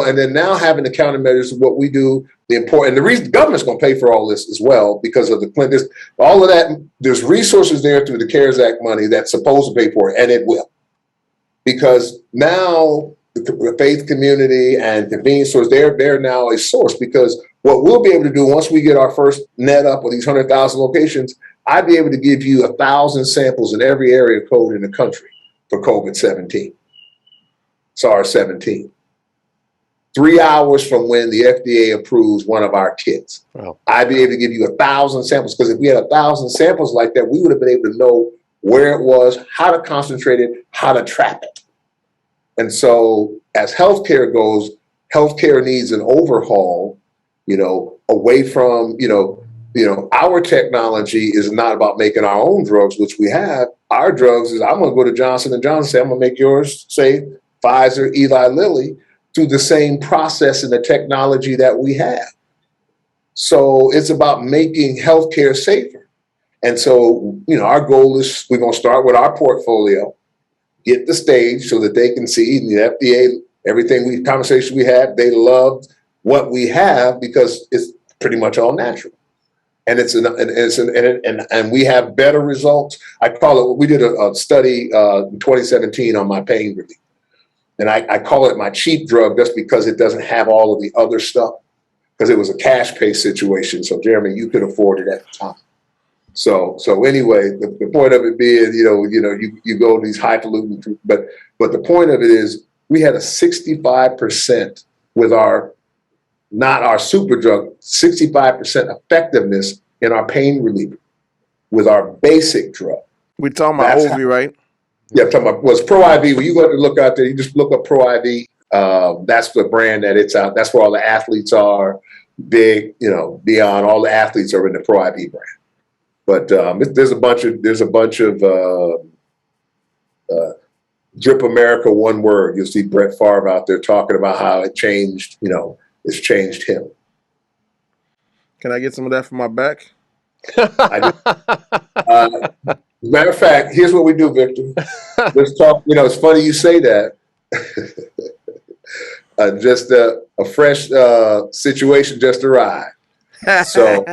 and then now having the countermeasures of what we do, the reason the government's going to pay for all this as well, because of the Clinton, all of that, there's resources there through the CARES Act money that's supposed to pay for it, and it will. Because now the faith community and convenience stores, they're now a source, because what we'll be able to do once we get our first net up with these 100,000 locations, I'd be able to give you 1,000 samples in every area code in the country for COVID-17, SARS-17. 3 hours from when the FDA approves one of our kits. Wow. I'd be able to give you 1,000 samples, because if we had 1,000 samples like that, we would have been able to know where it was, how to concentrate it, how to trap it. And so as healthcare goes, healthcare needs an overhaul, away from, our technology is not about making our own drugs, which we have. Our drugs is, I'm going to go to Johnson & Johnson, say, I'm going to make yours, say, Pfizer, Eli Lilly, through the same process and the technology that we have. So it's about making healthcare safer. And so, our goal is we're going to start with our portfolio, get the stage so that they can see the FDA, conversation we had, they loved what we have because it's pretty much all natural. And and we have better results. I call it, we did a study in 2017 on my pain relief. And I call it my cheap drug just because it doesn't have all of the other stuff, because it was a cash pay situation. So Jeremy, you could afford it at the time. So anyway, the point of it being, you go to these highfalutin, but the point of it is we had a 65% with not our super drug, 65% effectiveness in our pain reliever with our basic drug. We're talking about Ovi, right? Yeah, I'm talking about was Pro IV. When you go to look out there, you just look up Pro IV. That's the brand that it's out. That's where all the athletes are. Big, beyond all the athletes are in the Pro IV brand. But there's a bunch of Drip America, one word. You'll see Brett Favre out there talking about how it changed. It's changed him. Can I get some of that for my back? Matter of fact, here's what we do, Victor. Let's talk. It's funny you say that. Just a fresh situation just arrived. So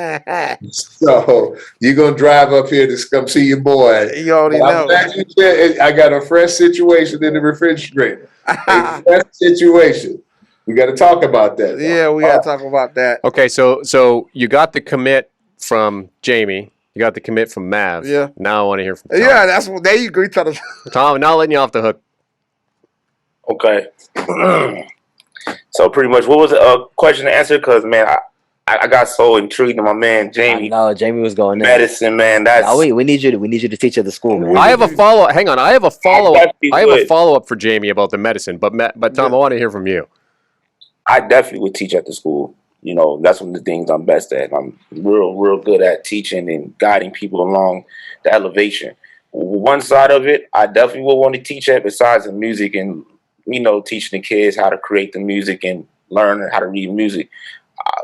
you're gonna drive up here to come see your boy. You already But I'm know. glad you said I got a fresh situation in the refrigerator. A fresh situation. We got to talk about that. Though. Yeah, we gotta talk about that. Okay, so you got the commit from Jamie. You got the commit from Mav. Yeah. Now I want to hear from Tom. Yeah, that's what there you go. You tell us. Tom, not letting you off the hook. Okay. So pretty much, what was the question to answer? Because man, I got so intrigued in my man Jamie. No, Jamie was going in. Medicine, man. That's No, we need you to teach at the school, man. I have a follow. Hang on, I have a follow. definitely I have a would. follow up for Jamie about the medicine. But Tom, I want to hear from you. I definitely would teach at the school. You know, that's one of the things I'm best at. I'm real good at teaching and guiding people along the elevation. One side of it, I definitely would want to teach at, besides the music and, you know, teaching the kids how to create the music and learn how to read music.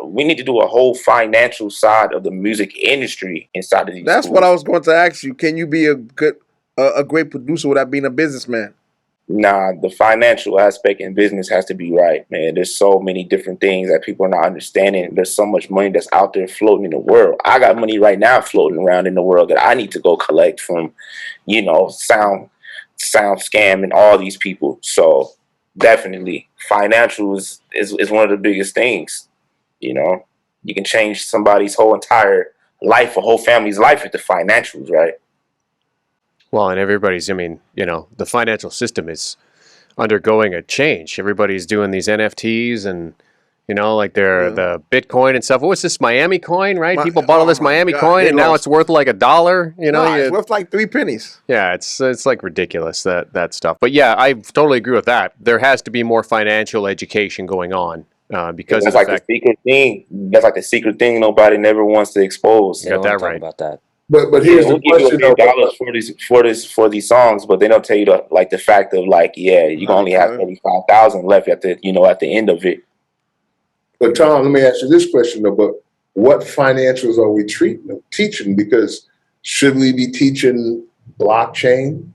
We need to do a whole financial side of the music industry inside of these That's schools. what I was going to ask you. Can you be a great producer without being a businessman? Nah, the financial aspect in business has to be right, man. There's so many different things that people are not understanding. There's so much money that's out there floating in the world. I got money right now floating around in the world that I need to go collect from, you know, sound scam and all these people. So definitely financial is one of the biggest things. You know, you can change somebody's whole entire life, a whole family's life with the financials, right? Well, and everybody's, I mean, you know, the financial system is undergoing a change. Everybody's doing these NFTs and, you know, like the Bitcoin and stuff. What was this Miami coin, right? People bought all this Miami coin and now it's worth like $1. You know, It's worth like 3 pennies. yeah, it's like ridiculous that stuff. But yeah, I totally agree with that. There has to be more financial education going on because That's of like the fact. the secret thing. That's like the secret thing nobody never wants to expose. You got that Talk right. about that. But here's We'll the give question. you Though, $1 for these songs, but they don't tell you the fact of like, yeah, you can only have 35,000 left at the end of it. But Tom, let me ask you this question though. But what financials are we teaching? Because should we be teaching blockchain?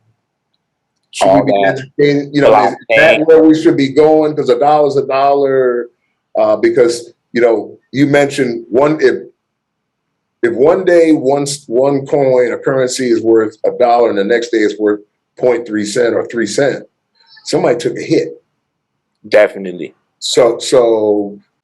Should All we be that. educating? You know, is that where we should be going? Because a dollar's a dollar. Because you know, you mentioned if one day one coin or currency is worth $1 and the next day it's worth 0.3 cent or 3 cents, somebody took a hit. Definitely. So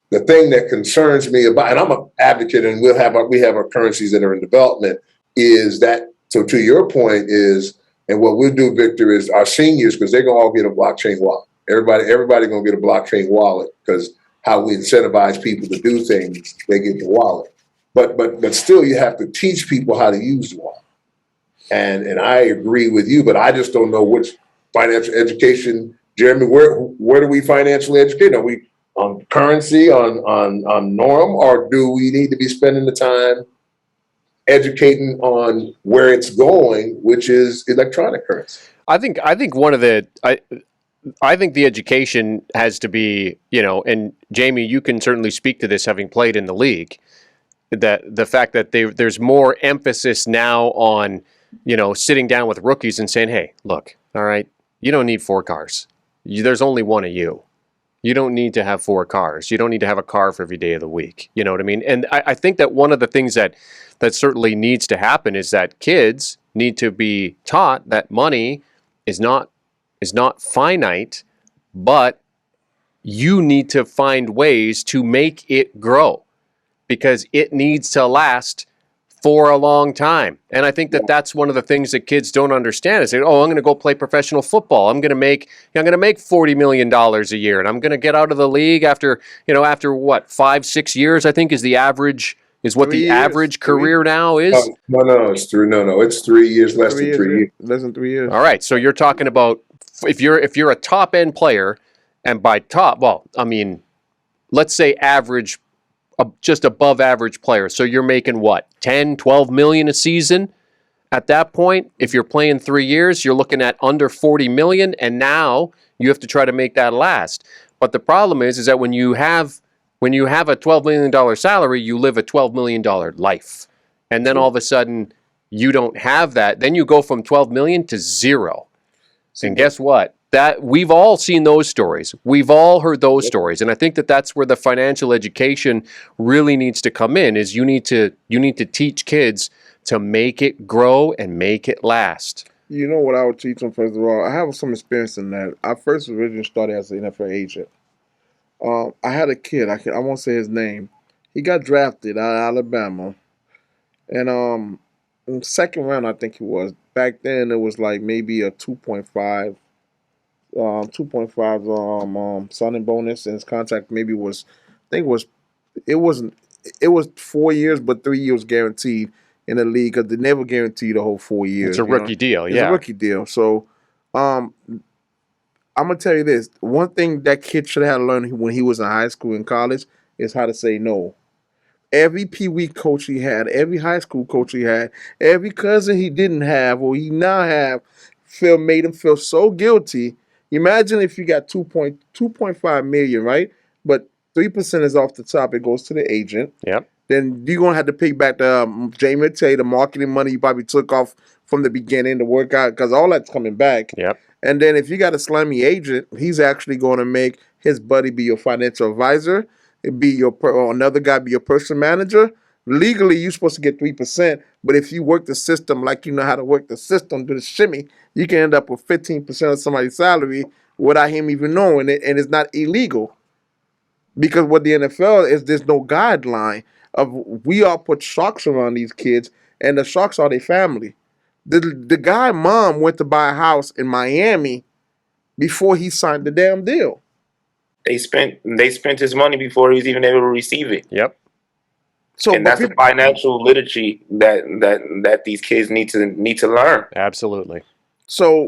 the thing that concerns me about, and I'm an advocate, and we have our currencies that are in development, is that. So to your point is, and what we'll do, Victor, is our seniors, because they're gonna all get a blockchain wallet. Everybody gonna get a blockchain wallet because how we incentivize people to do things, they get the wallet. But still, you have to teach people how to use the wallet. And I agree with you, but I just don't know which financial education, Jeremy. Where do we financially educate? Are we on currency, on norm, or do we need to be spending the time educating on where it's going, which is electronic currency? I think one of the I think the education has to be, you know, and Jamie, you can certainly speak to this having played in the league, that the fact that there's more emphasis now on, you know, sitting down with rookies and saying, hey, look, all right, you don't need 4 cars. There's only one of you. You don't need to have 4 cars. You don't need to have a car for every day of the week. You know what I mean? And I think that one of the things that certainly needs to happen is that kids need to be taught that money is not finite, but you need to find ways to make it grow because it needs to last for a long time. And I think that that's one of the things that kids don't understand is, oh, I'm going to go play professional football. I'm going to make $40 million a year, and I'm going to get out of the league after what, 5-6 years, I think is the average, is what the average career now is. No, it's 3. No, it's 3 years, less than 3 years. Less than 3 years. All right, so you're talking about if you're a top end player, and by top, well, I mean, let's say average, just above average player. So you're making what, 10, 12 million a season? At that point, if you're playing 3 years, you're looking at under 40 million, and now you have to try to make that last. But the problem is that when you have a $12 million salary, you live a $12 million life. And then all of a sudden, you don't have that. Then you go from 12 million to 0. And guess what? that we've all seen those stories. We've all heard those stories. And I think that that's where the financial education really needs to come in, is you need to teach kids to make it grow and make it last. You know what I would teach them, first of all? I have some experience in that. I first originally started as an NFL agent. I had a kid, I won't say his name. He got drafted out of Alabama. And in the second round, I think he was. Back then, it was like maybe a 2.5 signing bonus, and his contract maybe was, I think it was 4 years, but 3 years guaranteed in the league, because they never guaranteed the whole 4 years. It's a rookie deal, It's a rookie deal. So, I'm gonna tell you this: one thing that kid should have learned when he was in high school and college is how to say no. Every Pee Wee coach he had, every high school coach he had, every cousin he didn't have or he now have, made him feel so guilty. Imagine if you got 2.5 million, right? But 3% is off the top. It goes to the agent. Yep. Then you're gonna have to pay back the Jamie Tay, the marketing money you probably took off from the beginning to work out, because all that's coming back. Yep. And then if you got a slimy agent, he's actually going to make his buddy be your financial advisor. It be your or another guy be your personal manager. Legally, you're supposed to get 3%, but if you work the system like you know how to work the system, do the shimmy, you can end up with 15% of somebody's salary without him even knowing it, and it's not illegal. Because what the NFL is, there's no guideline of, we all put sharks around these kids, and the sharks are their family. The guy mom went to buy a house in Miami before he signed the damn deal. They spent his money before he was even able to receive it. Yep. So, and that's the financial literacy that these kids need to learn. Absolutely. So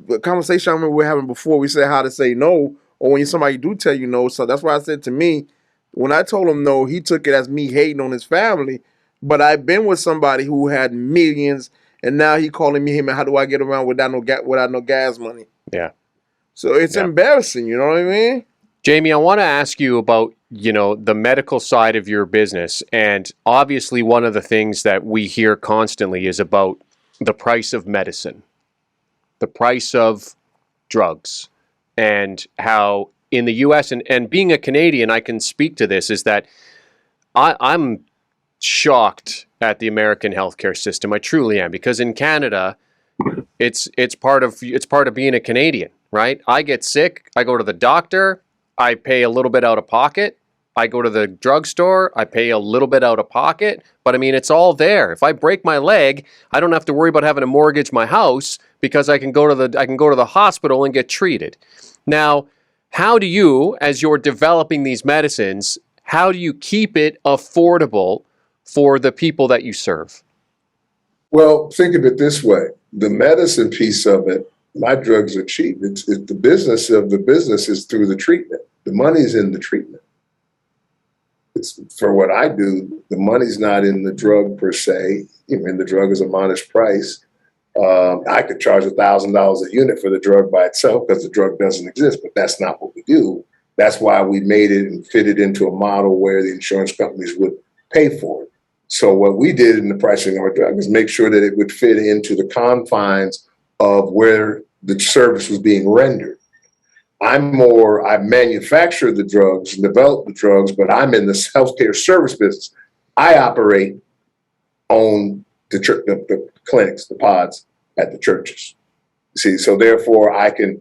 the conversation I remember we were having before, we said how to say no, or when somebody do tell you no. So that's why I said to me, when I told him no, he took it as me hating on his family. But I've been with somebody who had millions, and now he calling me him, and how do I get around without no gas money? Yeah. So it's embarrassing, you know what I mean? Jamie, I want to ask you about, the medical side of your business. And obviously one of the things that we hear constantly is about the price of medicine, the price of drugs, and how in the U.S., and being a Canadian, I can speak to this, is that I'm shocked at the American healthcare system. I truly am, because in Canada, it's part of being a Canadian, right? I get sick, I go to the doctor, I pay a little bit out of pocket. I go to the drugstore, I pay a little bit out of pocket, but I mean, it's all there. If I break my leg, I don't have to worry about having to mortgage my house, because I can go to the hospital and get treated. Now, how do you, as you're developing these medicines, how do you keep it affordable for the people that you serve? Well, think of it this way. The medicine piece of it, my drugs are cheap. It's the business of the business is through the treatment. The money's in the treatment. It's for what I do, the money's not in the drug per se. The drug is a modest price. I could charge $1,000 a unit for the drug by itself because the drug doesn't exist, but that's not what we do. That's why we made it and fit it into a model where the insurance companies would pay for it. So what we did in the pricing of our drug is make sure that it would fit into the confines of where the service was being rendered. I manufacture the drugs and develop the drugs, but I'm in the healthcare service business. I operate on the clinics, the pods at the churches. See, so therefore I can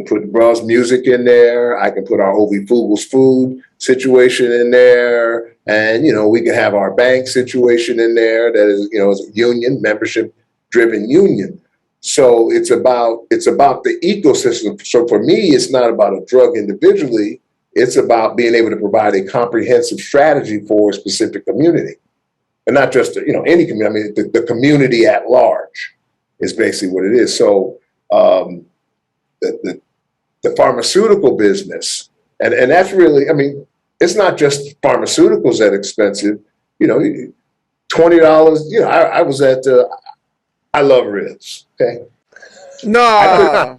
put Bruh's music in there. I can put our Ovi Fugel's food situation in there. And, we can have our bank situation in there that is, is a union, membership driven union. So it's about the ecosystem. So for me, it's not about a drug individually. It's about being able to provide a comprehensive strategy for a specific community. And not just, any community. I mean, the community at large is basically what it is. So the pharmaceutical business, and that's really, it's not just pharmaceuticals that expensive. $20. I was at I love ribs. Okay. No, I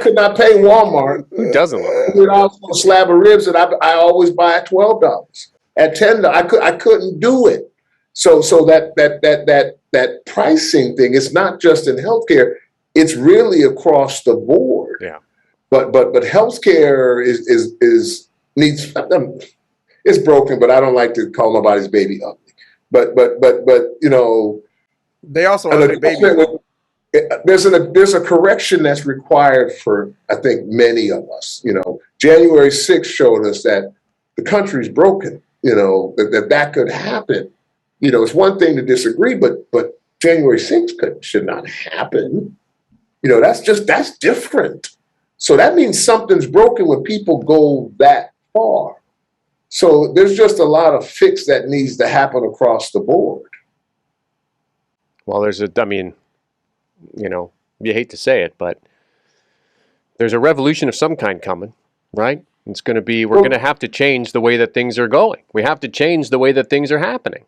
could not pay Walmart. Who doesn't love it? $100 for a slab of ribs that I always buy at $12. At $10, I couldn't do it. So that pricing thing is not just in healthcare. it's really across the board. Yeah. But healthcare is needs, it's broken, but I don't like to call nobody's baby ugly. But you know, They also ugly babies. there's a correction that's required for, I think, many of us. You know, January 6th showed us that the country's broken. You know, that could happen. You know, it's one thing to disagree, but January 6th should not happen. You know, that's different. So that means something's broken when people go that far. So there's just a lot of fix that needs to happen across the board. Well, I mean, you know, you hate to say it, but there's a revolution of some kind coming, right? It's going to be, we're going to have to change the way that things are going. We have to change the way that things are happening.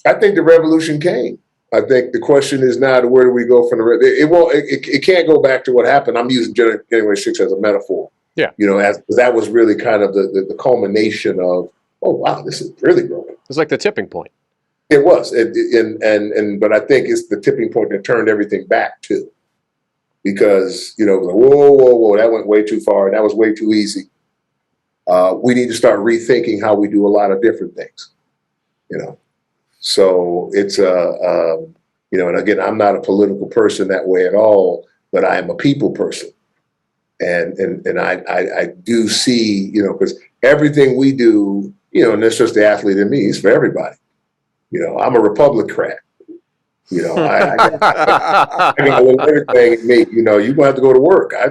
I think the revolution came. I think the question is now, where do we go from it can't go back to what happened. I'm using January 6th as a metaphor. Yeah. You know, as that was really kind of the culmination of, oh, wow, this is really broken. It's like the tipping point. It was. But I think it's the tipping point that turned everything back too. Because, you know, whoa, that went way too far. And that was way too easy. We need to start rethinking how we do a lot of different things, you know. So it's, you know, and again, I'm not a political person that way at all, but I am a people person. And I do see, you know, because everything we do, you know, and that's just the athlete in me, it's for everybody. You know, I'm a Republican. You know, I got a little everything in me. You know, you're gonna have to go to work. I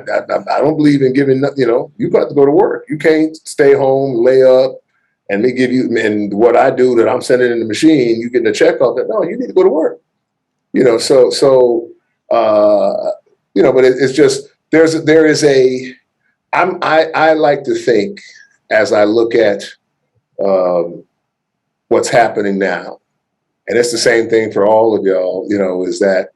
don't believe in giving. You know, you got to go to work. You can't stay home, lay up, and me give you. And what I do that I'm sending in the machine, you getting a check off that. No, you need to go to work. You know, so you know, but it's just there is a. I like to think as I look at what's happening now. And it's the same thing for all of y'all, you know, is that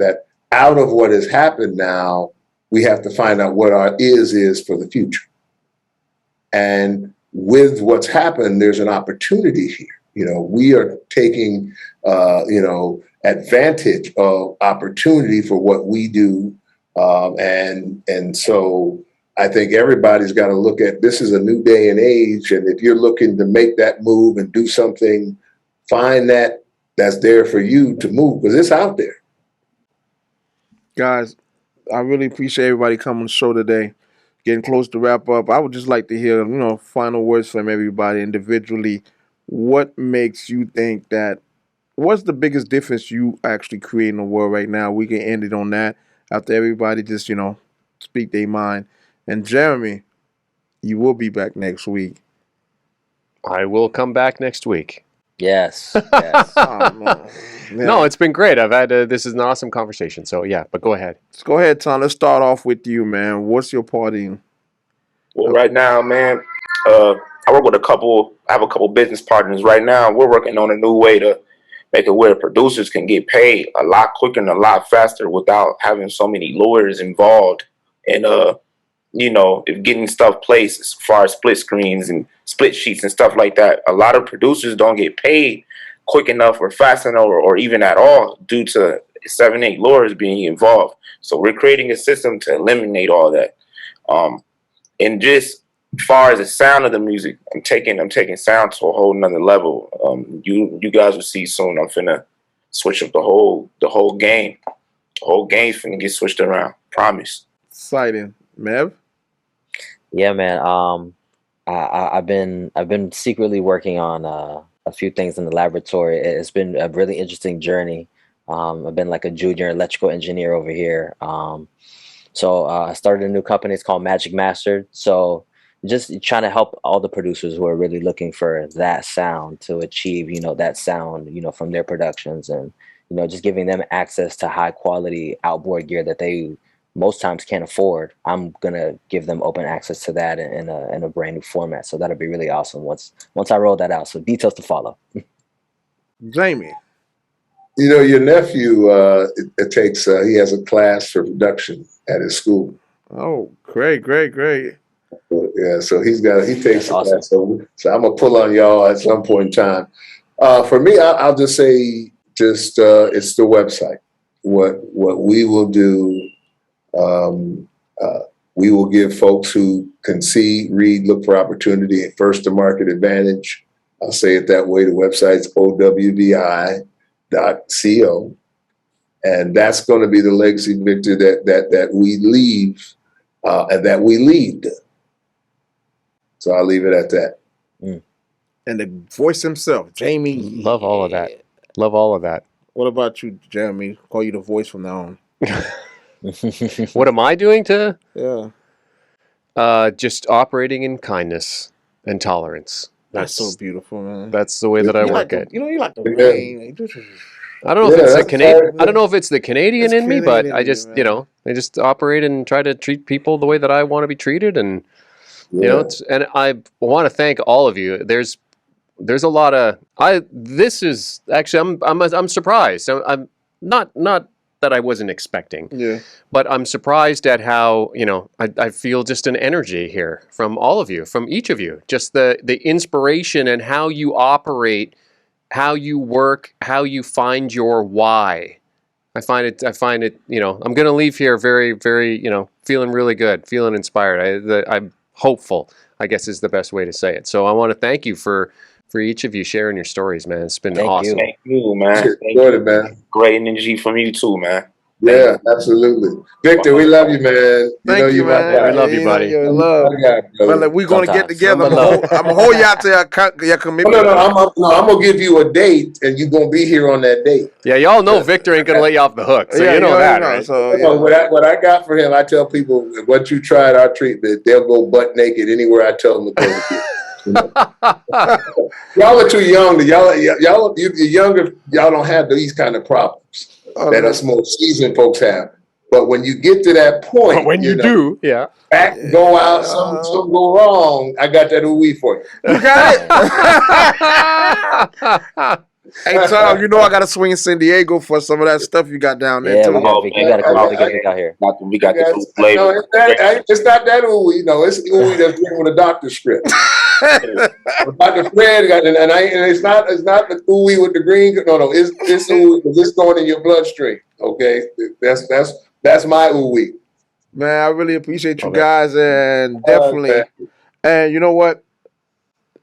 out of what has happened now, we have to find out what our is for the future. And with what's happened, there's an opportunity here. You know, we are taking, you know, advantage of opportunity for what we do. And so I think everybody's got to look at, this is a new day and age. And if you're looking to make that move and do something, find that's there for you to move, because it's out there. Guys, I really appreciate everybody coming on the show today. Getting close to wrap up. I would just like to hear, you know, final words from everybody individually. What makes you think that, what's the biggest difference you actually create in the world right now? We can end it on that after everybody just, you know, speak their mind. And Jeremy, you will be back next week. I will come back next week. Yes. Oh, man. Yeah. No, it's been great. I've had this is an awesome conversation. So yeah, but go ahead. Let's go ahead, Tom. Let's start off with you, man. What's your party? Well, right now, man, I work with I have a couple business partners right now. We're working on a new way to make it where producers can get paid a lot quicker and a lot faster without having so many lawyers involved. And, you know, if getting stuff placed as far as split screens and split sheets and stuff like that, a lot of producers don't get paid quick enough or fast enough or even at all due to 7-8 lawyers being involved. So we're creating a system to eliminate all that. And just as far as the sound of the music, I'm taking sound to a whole nother level. You guys will see soon. I'm finna switch up the whole game. The whole game's finna get switched around. Promise. Exciting. Mev? Yeah, man. I've been secretly working on a few things in the laboratory. It's been a really interesting journey. I've been like a junior electrical engineer over here. So I started a new company. It's called Magic Mastered. So just trying to help all the producers who are really looking for that sound to achieve, you know, that sound, you know, from their productions, and, you know, just giving them access to high quality outboard gear that they most times can't afford. I'm gonna give them open access to that in a brand new format. So that'll be really awesome once I roll that out. So details to follow. Jamie? You know, your nephew, he has a class for production at his school. Oh, great. Yeah, so he takes awesome. that. So I'm gonna pull on y'all at some point in time. For me, I'll just say, it's the website. What we will do We will give folks who can see, read, look for opportunity and first to market advantage. I'll say it that way. The website's owvi.co. And that's going to be the legacy, Victor, that we leave and that we lead. So I'll leave it at that. And the voice himself, Jamie. Love all of that. Love all of that. What about you, Jeremy? Call you the voice from now on. What am I doing to? Yeah. Just operating in kindness and tolerance. That's so beautiful, man. That's the way that I work at. You like the rain. I don't know if it's the Canadian. I don't know if it's the Canadian in me, but I just, I just operate and try to treat people the way that I want to be treated, and and I want to thank all of you. There's a lot of This is actually I'm surprised. I'm not that I wasn't expecting. Yeah. But I'm surprised at how, I feel just an energy here from all of you, from each of you. Just the inspiration and how you operate, how you work, how you find your why. I find it, I'm going to leave here very, very, feeling really good, feeling inspired. I'm hopeful, I guess is the best way to say it. So I want to thank you for each of you sharing your stories, man. It's been awesome. Thank you, man. Good, man. Great energy from you too, man. Yeah, absolutely. Victor, we love you, man. Thank you, man. We love you, buddy. Love. Well, we're going to get together. I'm going to hold you out to your commitment. No, I'm going to give you a date, and you're going to be here on that date. Yeah, y'all know Victor ain't going to let you off the hook, so you know that, right? So, what I got for him, I tell people, once you tried our treatment, they'll go butt naked anywhere I tell them to go. Y'all are too young. You're younger. Y'all don't have these kind of problems that us more seasoned folks have. But when you get to that point, when you do, yeah, back go out, something go wrong. I got that ooh-wee for you. You got it. Hey Tom, I got to swing in San Diego for some of that stuff you got down there too. We got to come out here. We got the flavor. No, it's not that ooh-wee. No, it's the ooh-wee that's written with a doctor's script. Dr. Fred got it, and it's not the ooh-wee with the green. No, it's ooh-wee because it's going in your bloodstream. Okay, that's my ooh-wee. Man, I really appreciate you guys, and definitely. And you know what?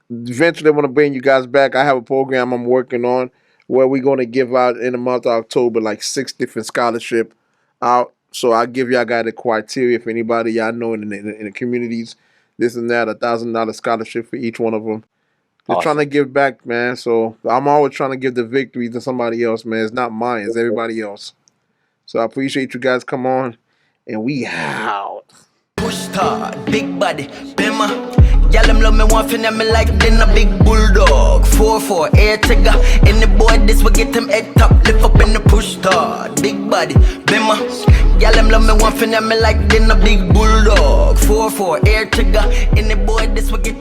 Eventually, I want to bring you guys back. I have a program I'm working on where we're going to give out in the month of October like 6 different scholarship out. So I'll give y'all guys the criteria if anybody y'all know in the communities, this and that, $1,000 scholarship for each one of them. They're trying to give back, man. So I'm always trying to give the victories to somebody else, man. It's not mine. It's everybody else. So I appreciate you guys. Come on. And we out. Push hard, big body, bimmer. Y'all them love me one fin me like then a big bulldog. 4-4, air trigger. Any boy this will get him head top, lift up in the push hard, big body, bimmer. Y'all them love me one fin me like then a big bulldog. 4-4, air trigger. Any boy this will get